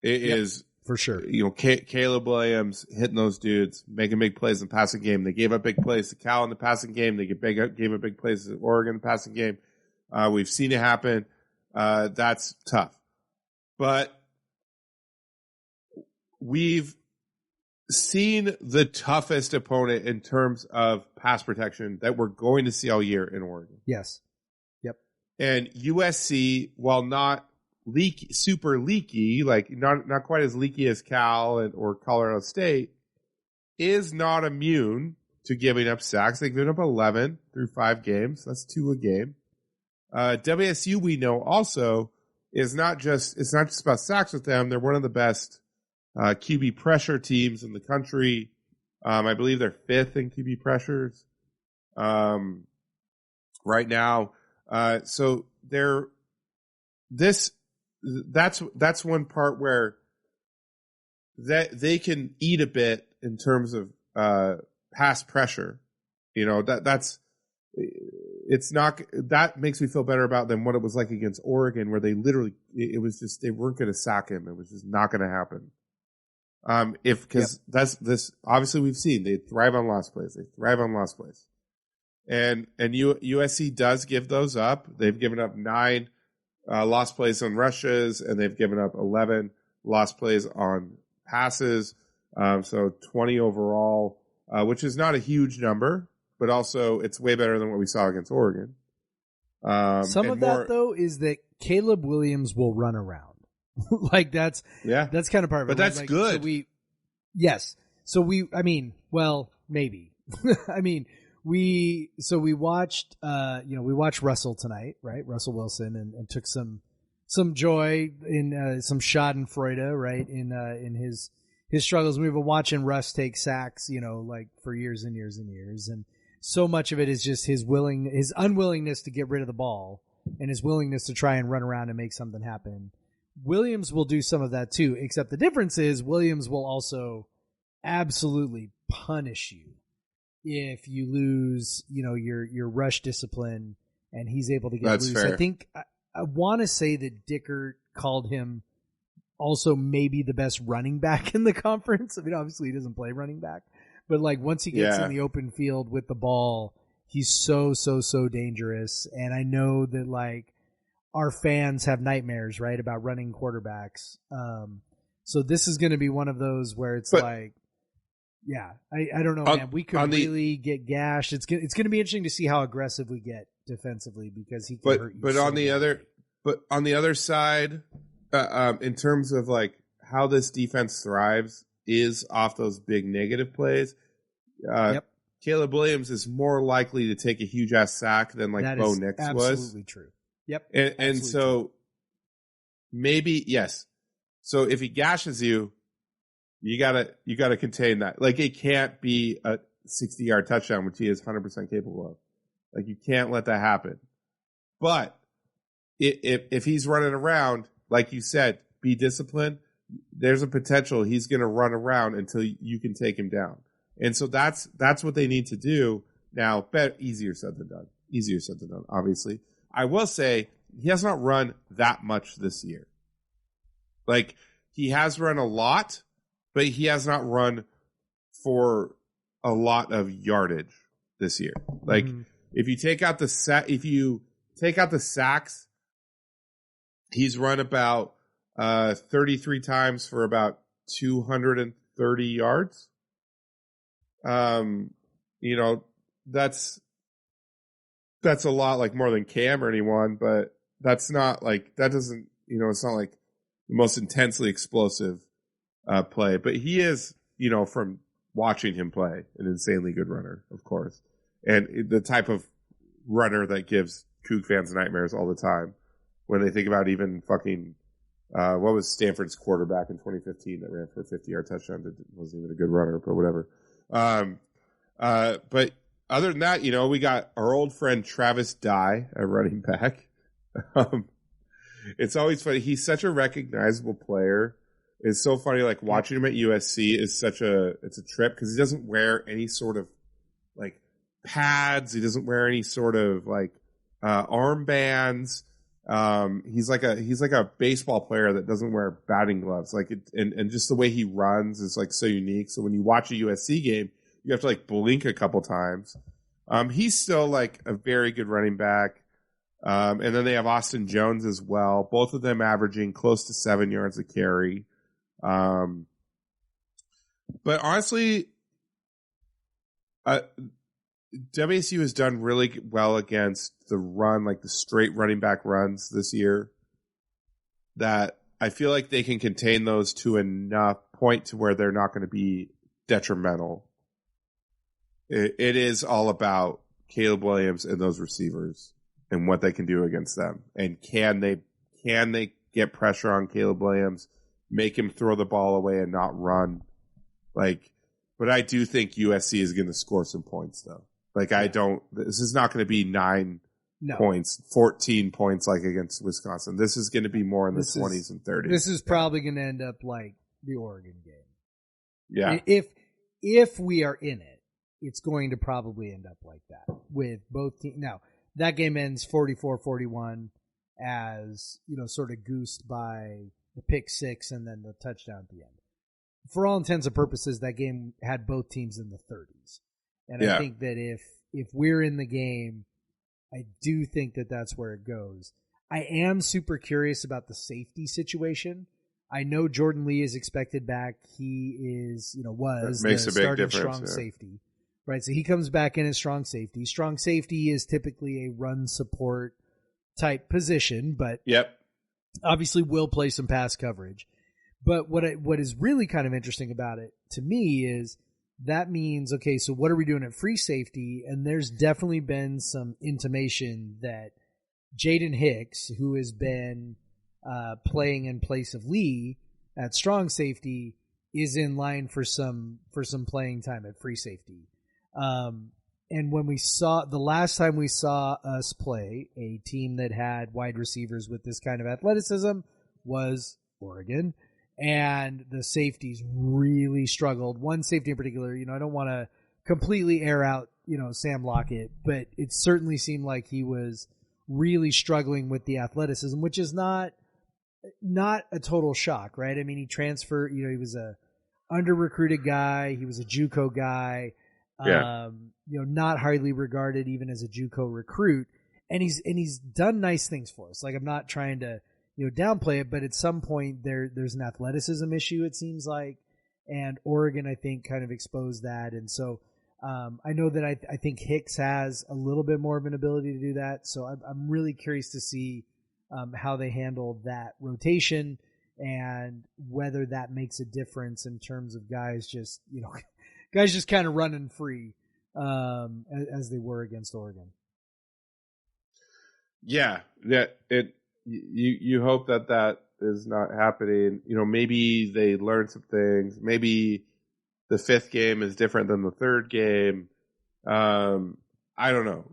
It is for sure. Caleb Williams hitting those dudes, making big plays in the passing game. They gave up big plays to Cal in the passing game. They gave up big plays to Oregon in the passing game. We've seen it happen. That's tough. But we've seen the toughest opponent in terms of pass protection that we're going to see all year in Oregon. Yes. Yep. And USC, while not super leaky, like not quite as leaky as Cal or Colorado State, is not immune to giving up sacks. They've given up 11 through 5 games. That's 2 a game. WSU, we know also, it's not just about sacks with them. They're one of the best QB pressure teams in the country. I believe they're 5th in QB pressures right now. So that's one part where that they can eat a bit in terms of pass pressure. That makes me feel better about them what it was like against Oregon, where they literally they weren't going to sack him. It was just not going to happen. That's this obviously we've seen they thrive on lost plays. And USC does give those up. They've given up 9 lost plays on rushes, and they've given up 11 lost plays on passes. So 20 overall, which is not a huge number, but also it's way better than what we saw against Oregon. Some of that though is that Caleb Williams will run around. Like that's kind of part of it. But that's good. Maybe. I mean, we watched Russell tonight, right? Russell Wilson and took some joy in some schadenfreude, right? In his struggles. We've been watching Russ take sacks, like for years and years and years. And so much of it is just his unwillingness to get rid of the ball and his willingness to try and run around and make something happen. Williams will do some of that too, except the difference is Williams will also absolutely punish you if you lose, your rush discipline and he's able to get That's loose. fair. I think I want to say that Dickert called him also maybe the best running back in the conference. I mean, obviously he doesn't play running back, but like once he gets in the open field with the ball, he's so dangerous. And I know that like our fans have nightmares, right, about running quarterbacks. So this is going to be one of those where it's I don't know, man. We could really get gashed. It's going to be interesting to see how aggressive we get defensively because he can hurt you. But on the other side, in terms of like how this defense thrives is off those big negative plays. Caleb Williams is more likely to take a huge ass sack than like Bo Nix was. Absolutely true. Yep. And so maybe yes. So if he gashes you, you gotta contain that. Like it can't be a 60-yard touchdown, which he is 100% capable of. Like you can't let that happen. But if he's running around, like you said, be disciplined. There's a potential he's going to run around until you can take him down. And so that's what they need to do. Now, easier said than done. Easier said than done, obviously. I will say he has not run that much this year. Like he has run a lot, but he has not run for a lot of yardage this year. Like if you take out the sacks, he's run about 33 times for about 230 yards. That's a lot, like more than Cam or anyone, but that's not like that doesn't it's not like the most intensely explosive play. But he is, from watching him play, an insanely good runner, of course, and the type of runner that gives Coug fans nightmares all the time when they think about even fucking what was Stanford's quarterback in 2015 that ran for a 50-yard touchdown that wasn't even a good runner, but whatever. But other than that, we got our old friend Travis Dye at running back. It's always funny. He's such a recognizable player. It's so funny, like watching him at USC is it's a trip because he doesn't wear any sort of like pads. He doesn't wear any sort of like armbands. He's like a baseball player that doesn't wear batting gloves. Like and just the way he runs is like so unique. So when you watch a USC game, you have to like blink a couple times. He's still like a very good running back. And then they have Austin Jones as well. Both of them averaging close to 7 yards a carry. But honestly, WSU has done really well against the run, like the straight running back runs this year, that I feel like they can contain those to enough point to where they're not going to be detrimental. It is all about Caleb Williams and those receivers and what they can do against them. And can they get pressure on Caleb Williams, make him throw the ball away and not run? But I do think USC is going to score some points though. This is not going to be 9 points, 14 points like against Wisconsin. This is going to be more in the 20s and 30s. This is probably going to end up like the Oregon game. Yeah. If we are in it, it's going to probably end up like that with both teams. Now, that game ends 44-41 as, sort of goosed by the pick six and then the touchdown at the end. For all intents and purposes, that game had both teams in the 30s. And I think that if we're in the game, I do think that that's where it goes. I am super curious about the safety situation. I know Jordan Lee is expected back. He is, was makes the a big starting difference, strong safety. Right, so he comes back in as strong safety. Strong safety is typically a run support type position, but obviously will play some pass coverage. But what is really kind of interesting about it to me is that means, okay, so what are we doing at free safety? And there's definitely been some intimation that Jaden Hicks, who has been playing in place of Lee at strong safety, is in line for some playing time at free safety. And when the last time we saw us play a team that had wide receivers with this kind of athleticism was Oregon, and the safeties really struggled. One safety in particular, I don't want to completely air out, Sam Lockett, but it certainly seemed like he was really struggling with the athleticism, which is not not a total shock, right? I mean, he transferred, he was a under-recruited guy. He was a JUCO guy, Yeah. Not highly regarded even as a JUCO recruit. And he's done nice things for us. Like, I'm not trying to, downplay it, but at some point there's an athleticism issue, it seems like. And Oregon, I think, kind of exposed that. And so I know that I think Hicks has a little bit more of an ability to do that. So I'm really curious to see how they handle that rotation and whether that makes a difference in terms of guys just kind of running free as they were against Oregon. Yeah, you hope that is not happening. Maybe they learn some things. Maybe the fifth game is different than the third game. I don't know.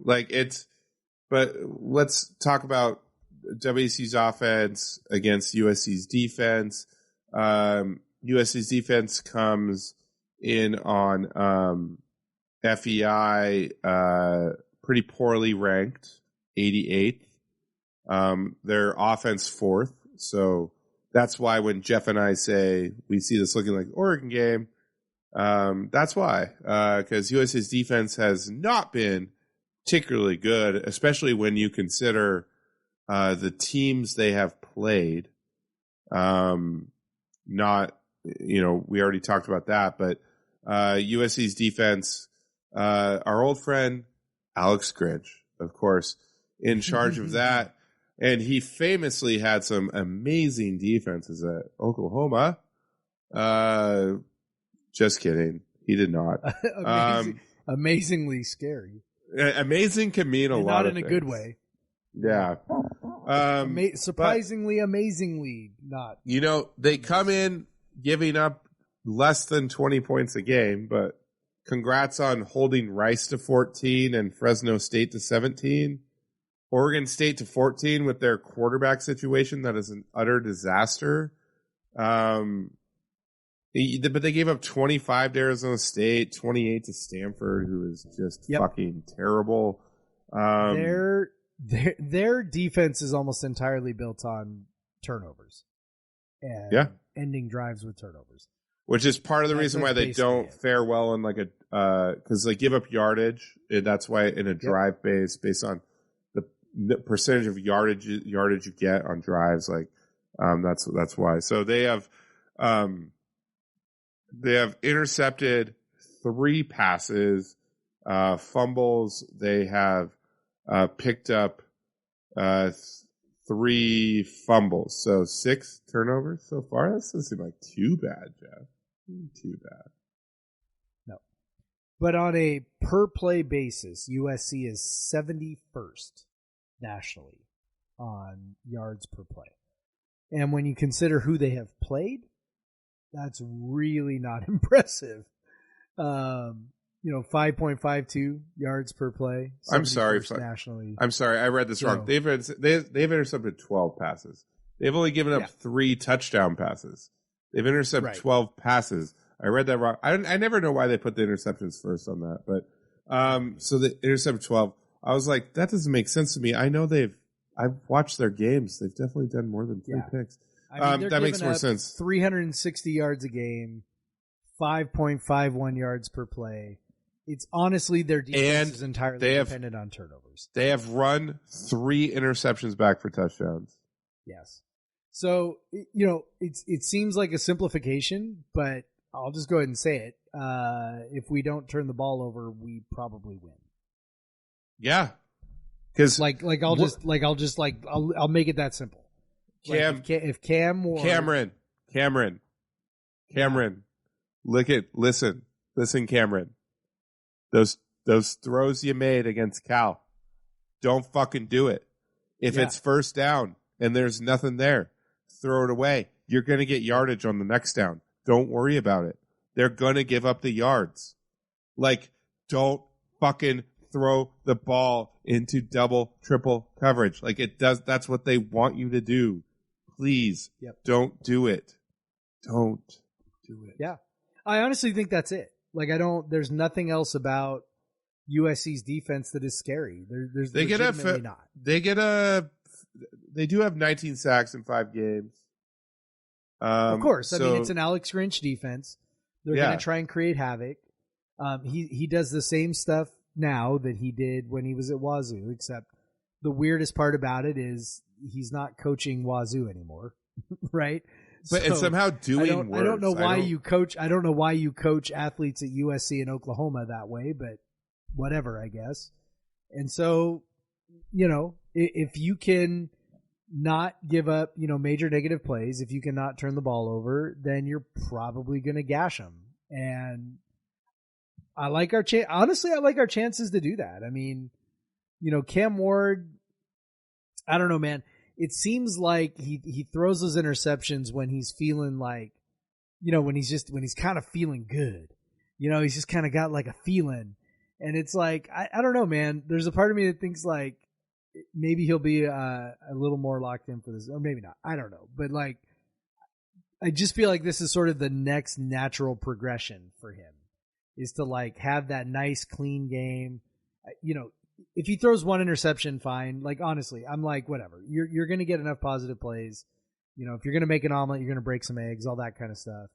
But let's talk about WC's offense against USC's defense. USC's defense comes in on FEI pretty poorly ranked, 88th. Their offense 4th. So that's why when Jeff and I say we see this looking like Oregon game, that's why. Because USC's defense has not been particularly good, especially when you consider the teams they have played. We already talked about that, but USC's defense, our old friend Alex Grinch, of course, in charge of that. And he famously had some amazing defenses at Oklahoma. Just kidding. He did not. Amazingly scary. Amazing can mean a lot not of in a things. good way. Yeah. Surprisingly, amazingly not. They come in giving up less than 20 points a game, but congrats on holding Rice to 14 and Fresno State to 17. Oregon State to 14 with their quarterback situation that is an utter disaster. But they gave up 25 to Arizona State, 28 to Stanford, who is just fucking terrible. Their defense is almost entirely built on turnovers and ending drives with turnovers, which is part of the reason why they don't fare well in because they give up yardage. And that's why in a drive based on the percentage of yardage you get on drives, that's why. So they have intercepted 3 passes, fumbles. They have picked up 3 fumbles, so 6 turnovers so far. That doesn't seem like too bad, Jeff. Too bad. No, but on a per play basis, USC is 71st nationally on yards per play. And when you consider who they have played, that's really not impressive. 5.52 yards per play. I'm sorry, nationally. I'm sorry, I read this wrong. They've intercepted 12 passes. They've only given up 3 touchdown passes. They've intercepted 12 passes. I read that wrong. I never know why they put the interceptions first on that, but so they intercepted 12. I was like, that doesn't make sense to me. I know I've watched their games. They've definitely done more than 3 picks. That makes more sense. 360 yards a game, 5.51 yards per play. It's honestly their defense is entirely dependent on turnovers. They have run 3 interceptions back for touchdowns. Yes. So, it seems like a simplification, but I'll just go ahead and say it. If we don't turn the ball over, we probably win. Yeah. Cuz I'll make it that simple. If Cam or Cameron, listen, Cameron. Those throws you made against Cal, don't fucking do it. If it's first down and there's nothing there, throw it away. You're going to get yardage on the next down. Don't worry about it. They're going to give up the yards. Don't fucking throw the ball into double, triple coverage. That's what they want you to do. Please don't do it. Don't do it. Yeah. I honestly think that's it. There's nothing else about USC's defense that is scary. There's legitimately not. They do have 19 sacks in 5 games. Of course. I so- mean, it's an Alex Grinch defense. They're Yeah. going to try and create havoc. He does the same stuff now that he did when he was at Wazoo, except the weirdest part about it is he's not coaching Wazoo anymore, right? but it's somehow doing worse. I don't know why you coach. I don't know why you coach athletes at USC and Oklahoma that way, but whatever, I guess. And so, if you can not give up, major negative plays, if you cannot turn the ball over, then you're probably going to gash them. And I like our honestly, I like our chances to do that. I mean, Cam Ward, I don't know, man. It seems like he throws those interceptions when he's feeling like, when he's kind of feeling good. He's just kind of got like a feeling. And it's like, I don't know, man. There's a part of me that thinks like maybe he'll be a little more locked in for this, or maybe not. I don't know. But like, I just feel like this is sort of the next natural progression for him, is to like have that nice clean game. If he throws one interception, fine. Like, honestly, I'm like, whatever. You're going to get enough positive plays. If you're going to make an omelet, you're going to break some eggs, all that kind of stuff.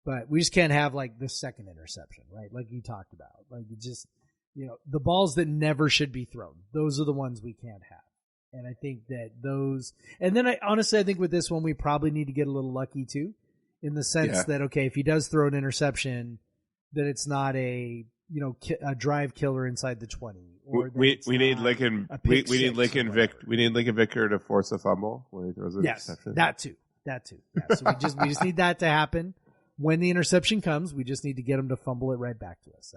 But we just can't have like the second interception, right? Like you talked about. Like, you just, the balls that never should be thrown, those are the ones we can't have. And I think that those, and then I think with this one, we probably need to get a little lucky too, in the sense that, okay, if he does throw an interception, that it's not a drive killer inside the 20. Or we need Lincoln Vicker to force a fumble when he throws an interception. That too. Yeah, so we just need that to happen. When the interception comes, we just need to get him to fumble it right back to us.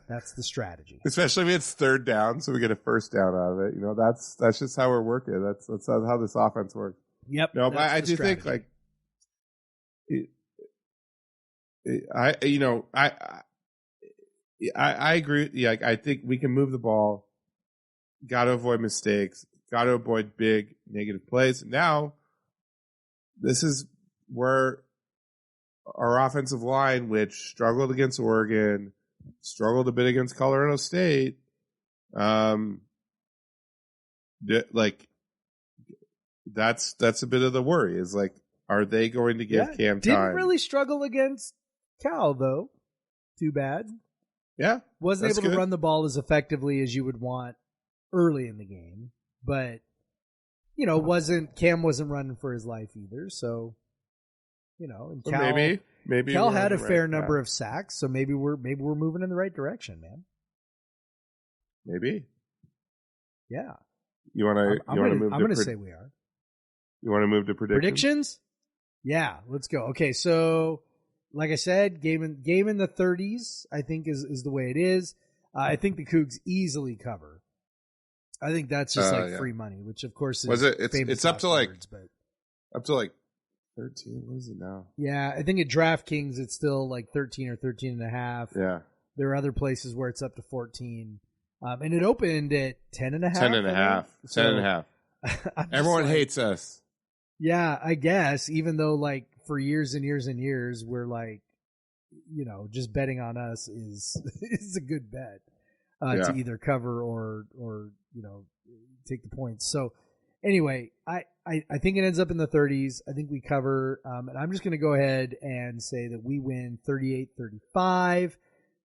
That's the strategy. Especially if it's third down, so we get a first down out of it. That's just how we're working. That's how this offense works. Yep. No, but I do think like I agree. Yeah, I think we can move the ball. Got to avoid mistakes. Got to avoid big negative plays. Now, this is where our offensive line, which struggled against Oregon, struggled a bit against Colorado State, that's a bit of the worry. Is like, are they going to give Cam time? Didn't really struggle against Cal though. Too bad. Yeah, wasn't able to run the ball as effectively as you would want early in the game, but Cam wasn't running for his life either. So, and Cal, maybe Cal had a fair number of sacks, so maybe we're moving in the right direction, man. Maybe. Yeah. You want to move? I'm going to say we are. You want to move to predictions? Yeah, let's go. Okay, so like I said, game in the 30s, I think is the way it is. I think the Cougs easily cover. I think that's just free money, which of course is it's up to words, up to 13. What is it now? Yeah, I think at DraftKings it's still like 13 or 13 and a half. Yeah. There are other places where it's up to 14. And it opened at 10 and a half. 10 and a half. 10 and a half. Everyone hates us. Yeah, I guess, even though like for years and years and years, we're like, just betting on us is a good bet to either cover or take the points. So anyway, I think it ends up in the 30s. I think we cover, and I'm just going to go ahead and say that we win 38-35.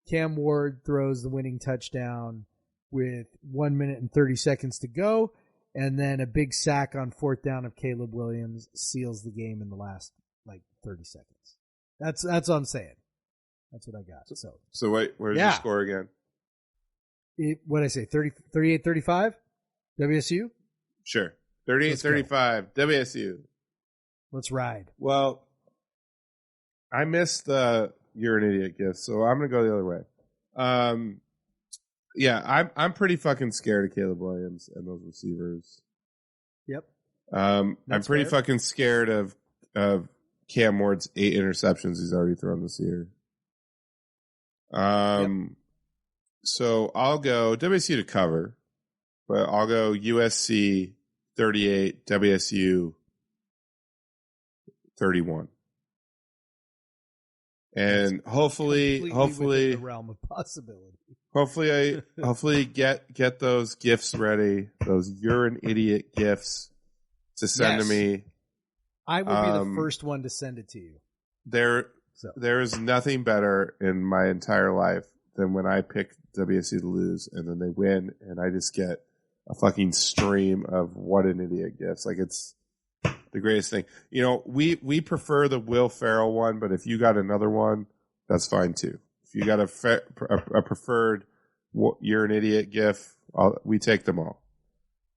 Cam Ward throws the winning touchdown with 1 minute and 30 seconds to go. And then a big sack on fourth down of Caleb Williams seals the game in the last 30 seconds. That's what I'm saying. That's what I got. So wait, where's your score again? What did I say? 38-35? WSU? Sure. 38-35 WSU. Let's ride. Well, I missed the "you're an idiot" gift, so I'm gonna go the other way. I'm pretty fucking scared of Caleb Williams and those receivers. Yep. I'm pretty fucking scared of Cam Ward's 8 interceptions he's already thrown this year. So I'll go WSU to cover, but I'll go USC 38, WSU 31. And hopefully the realm of possibility. Hopefully get those gifts ready, those "you're an idiot" gifts to send to me. I will be the first one to send it to you. There is nothing better in my entire life than when I pick WSU to lose and then they win and I just get a fucking stream of what an idiot gifts. Like, it's the greatest thing. You know, we prefer the Will Ferrell one, but if you got another one, that's fine too. If you got a preferred "you're an idiot" gif, we take them all.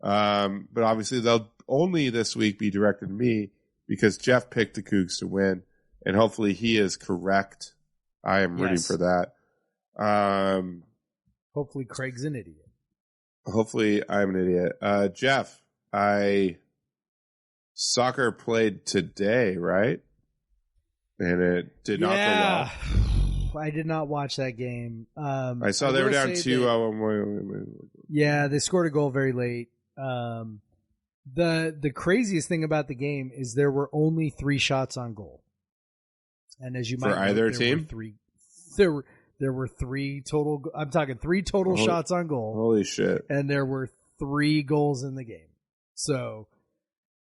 But obviously they'll only this week be directed to me because Jeff picked the Cougs to win, and hopefully he is correct. I am rooting for that. Hopefully Craig's an idiot. Hopefully I'm an idiot. Jeff, soccer played today, right? And it did not go well. I did not watch that game. I saw they were down 2-0. Yeah, they scored a goal very late. The craziest thing about the game is there were only 3 shots on goal. And as you might for either know, team, there were 3 total. I'm talking 3 total shots on goal. Holy shit! And there were 3 goals in the game. So,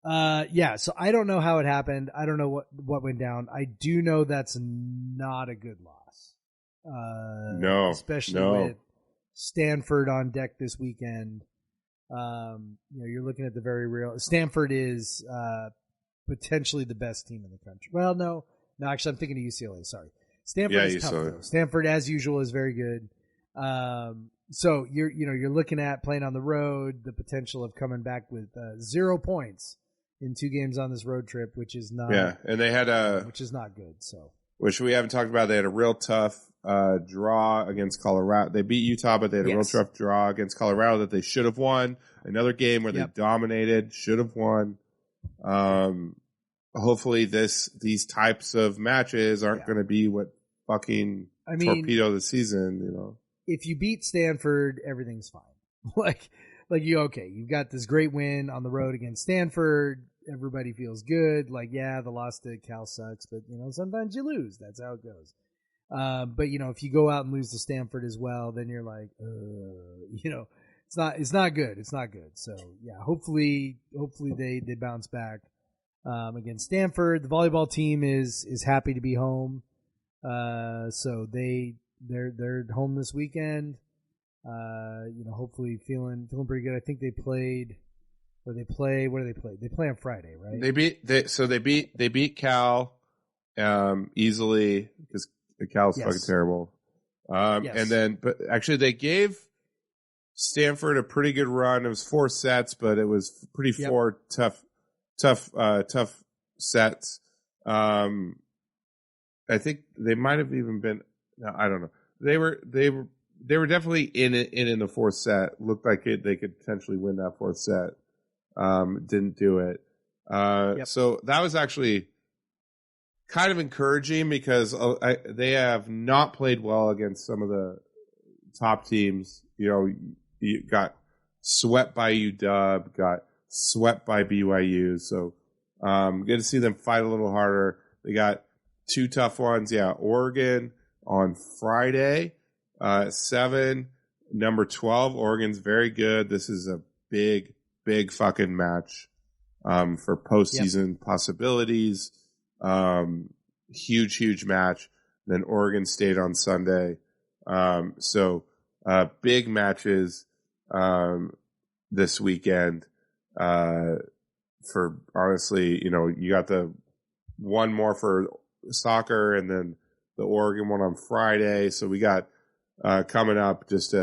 so I don't know how it happened. I don't know what went down. I do know that's not a good loss. No, especially with Stanford on deck this weekend. You're looking at the very real. Stanford is potentially the best team in the country. Well, no, actually, I'm thinking of UCLA. Sorry, Stanford is tough though. Stanford, as usual, is very good. So you're looking at playing on the road, the potential of coming back with 0 points in 2 games on this road trip, which is not and they had which is not good. So which we haven't talked about. They had a real tough draw against Colorado. They beat Utah, but they had a real tough draw against Colorado that they should have won. Another game where they dominated, should have won. Hopefully these types of matches aren't going to be what fucking torpedo the season, you know. If you beat Stanford, everything's fine. You've got this great win on the road against Stanford. Everybody feels good. The loss to Cal sucks, but sometimes you lose. That's how it goes. But if you go out and lose to Stanford as well, then you're like, it's not good. It's not good. So hopefully they bounce back against Stanford. The volleyball team is happy to be home. So they're home this weekend. Hopefully feeling pretty good. I think they played. What do they play? They play on Friday, right? They beat Cal easily because Cal's fucking terrible. And then, but actually, they gave Stanford a pretty good run. It was 4 sets, but it was pretty 4 tough sets. I think they might have even been. No, I don't know. They were definitely in the 4th set. Looked like they could potentially win that 4th set. Didn't do it. So that was actually kind of encouraging because they have not played well against some of the top teams. You got swept by UW, got swept by BYU. So good to see them fight a little harder. They got 2 tough ones. Yeah, Oregon on Friday at 7. Number 12, Oregon's very good. This is a big fucking match for postseason possibilities. Huge match. Then Oregon State on Sunday. So big matches this weekend. For honestly, you got the one more for soccer and then the Oregon one on Friday. So we got coming up just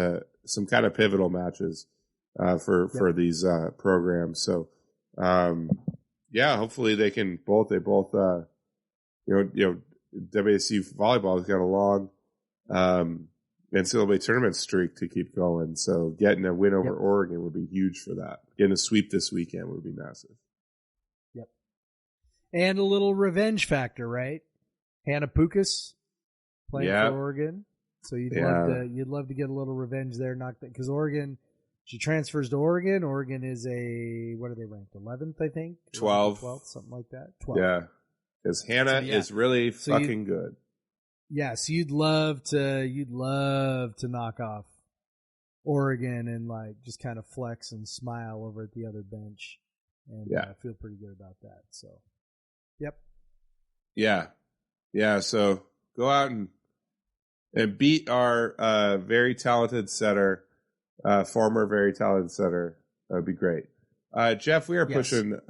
some kind of pivotal matches for these programs. So hopefully they both WSU volleyball has got a long NCAA tournament streak to keep going. So getting a win over Oregon would be huge for that. Getting a sweep this weekend would be massive. Yep. And a little revenge factor, right? Hannah Pukas playing for Oregon. So you'd love to get a little revenge there, because Oregon, she transfers to Oregon. Oregon is what are they ranked? 11th, I think. 12th, something like that. 12. Yeah, because Hannah is really fucking good. Yeah, so you'd love to knock off Oregon and just kind of flex and smile over at the other bench, and I feel pretty good about that. So Yep. Yeah. So go out and beat our very talented setter, former very talented setter. That would be great. Jeff, we are pushing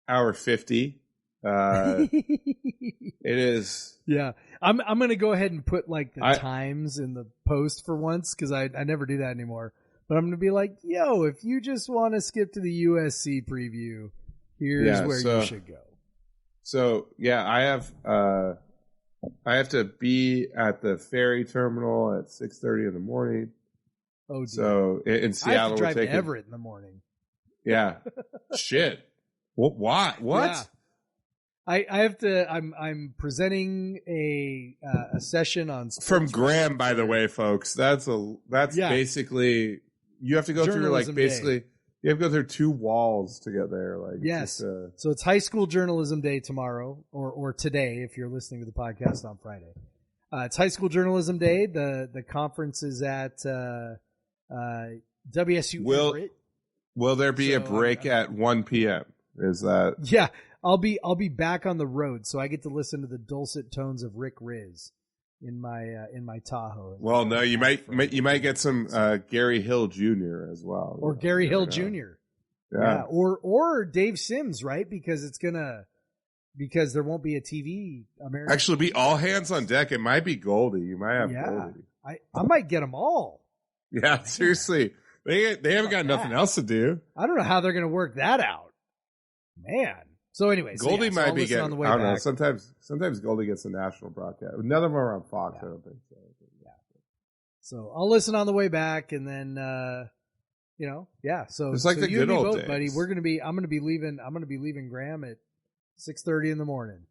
hour 50. It is. Yeah. I'm going to go ahead and put like the times in the post for once, because I never do that anymore. But I'm going to be like, yo, if you just want to skip to the USC preview, here's where you should go. So yeah, I have to be at the ferry terminal at 6:30 in the morning. Oh, dear. So in Seattle, I have to drive we're to taking Everett in the morning. Yeah. Shit. What? Yeah. I have to. I'm presenting a session on from Graham, by the way, folks. That's basically you have to go through like basically. You have to go through 2 walls to get there. Like yes. So it's High School Journalism Day tomorrow, or today if you're listening to the podcast on Friday. It's High School Journalism Day. The conference is at WSU Everett. Will there be a break at 1 p.m.? Is that? Yeah, I'll be back on the road, so I get to listen to the dulcet tones of Rick Riz in my Tahoe. Well, no, you might get some Gary Hill Jr. as well, or Gary Hill Jr. Yeah, or Dave Sims, right? Because there won't be a TV. American. Actually, be all hands on deck. It might be Goldie. You might have Goldie. I might get them all. Yeah, seriously, they haven't got nothing else to do. I don't know how they're going to work that out, man. So anyway, Goldie might be getting. On the way I don't back. know. Sometimes Goldie gets a national broadcast. None of them are on Fox. I don't think so. Yeah. So I'll listen on the way back, and then So it's like the good old days, buddy. I'm gonna be leaving Graham at 6:30 in the morning.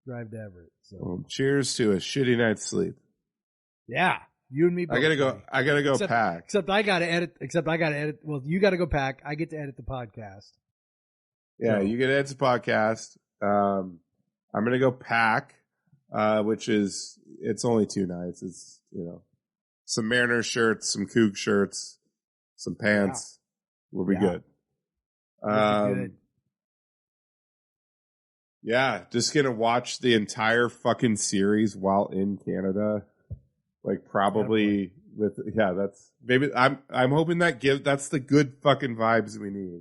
Drive to Everett. So cheers to a shitty night's sleep. Yeah, you and me both. I gotta go pack. Except I gotta edit. Well, you gotta go pack. I get to edit the podcast. Yeah, you get to edit the podcast. I'm gonna go pack, which is it's only 2 nights. It's some Mariner shirts, some Coug shirts, some pants. We'll be good. Yeah, just gonna watch the entire fucking series while in Canada. Like probably that's maybe I'm hoping that's the good fucking vibes we need.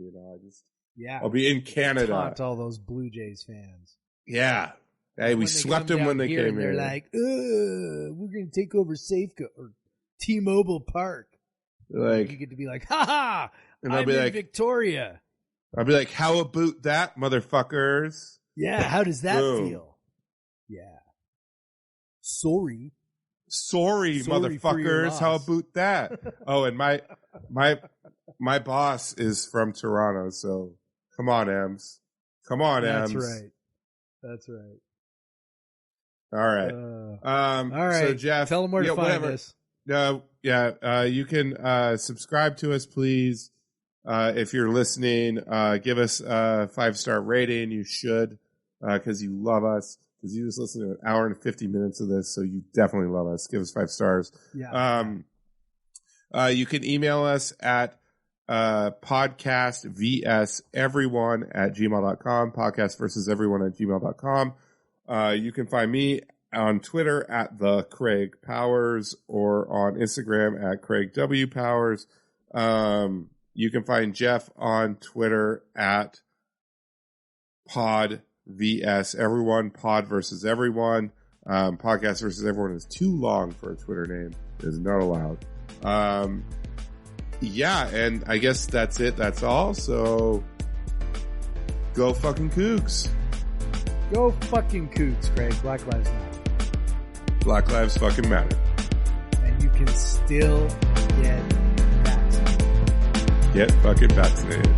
I'll be in Canada. Taunt all those Blue Jays fans. Yeah. Hey, we swept them when they came here. They're like, we're gonna take over Safeco or T-Mobile Park. Like you get to be like, ha ha! And I'm in Victoria. I'll be like, how about that, motherfuckers? Yeah, how does that feel? Yeah. Sorry, motherfuckers. How about that? Oh, and my boss is from Toronto, so come on, Ems. Come on, Ems. That's right. All right. All right. So Jeff, tell them where to find us. You can subscribe to us, please. If you're listening, give us a 5-star rating. You should, because you love us. Because you just listened to an hour and 50 minutes of this, so you definitely love us. Give us 5 stars. Yeah. You can email us at podcastvseveryone@gmail.com. Podcastversuseveryone@gmail.com. You can find me on Twitter at the Craig Powers or on Instagram at Craig W. Powers. You can find Jeff on Twitter at Pod vs Everyone, Pod versus Everyone. Podcast versus Everyone is too long for a Twitter name. It is not allowed. Yeah, and I guess that's it. That's all. So go fucking Cougs. Go fucking Cougs, Craig. Black Lives Matter. Black Lives fucking matter. And you can still get vaccinated. Get fucking vaccinated.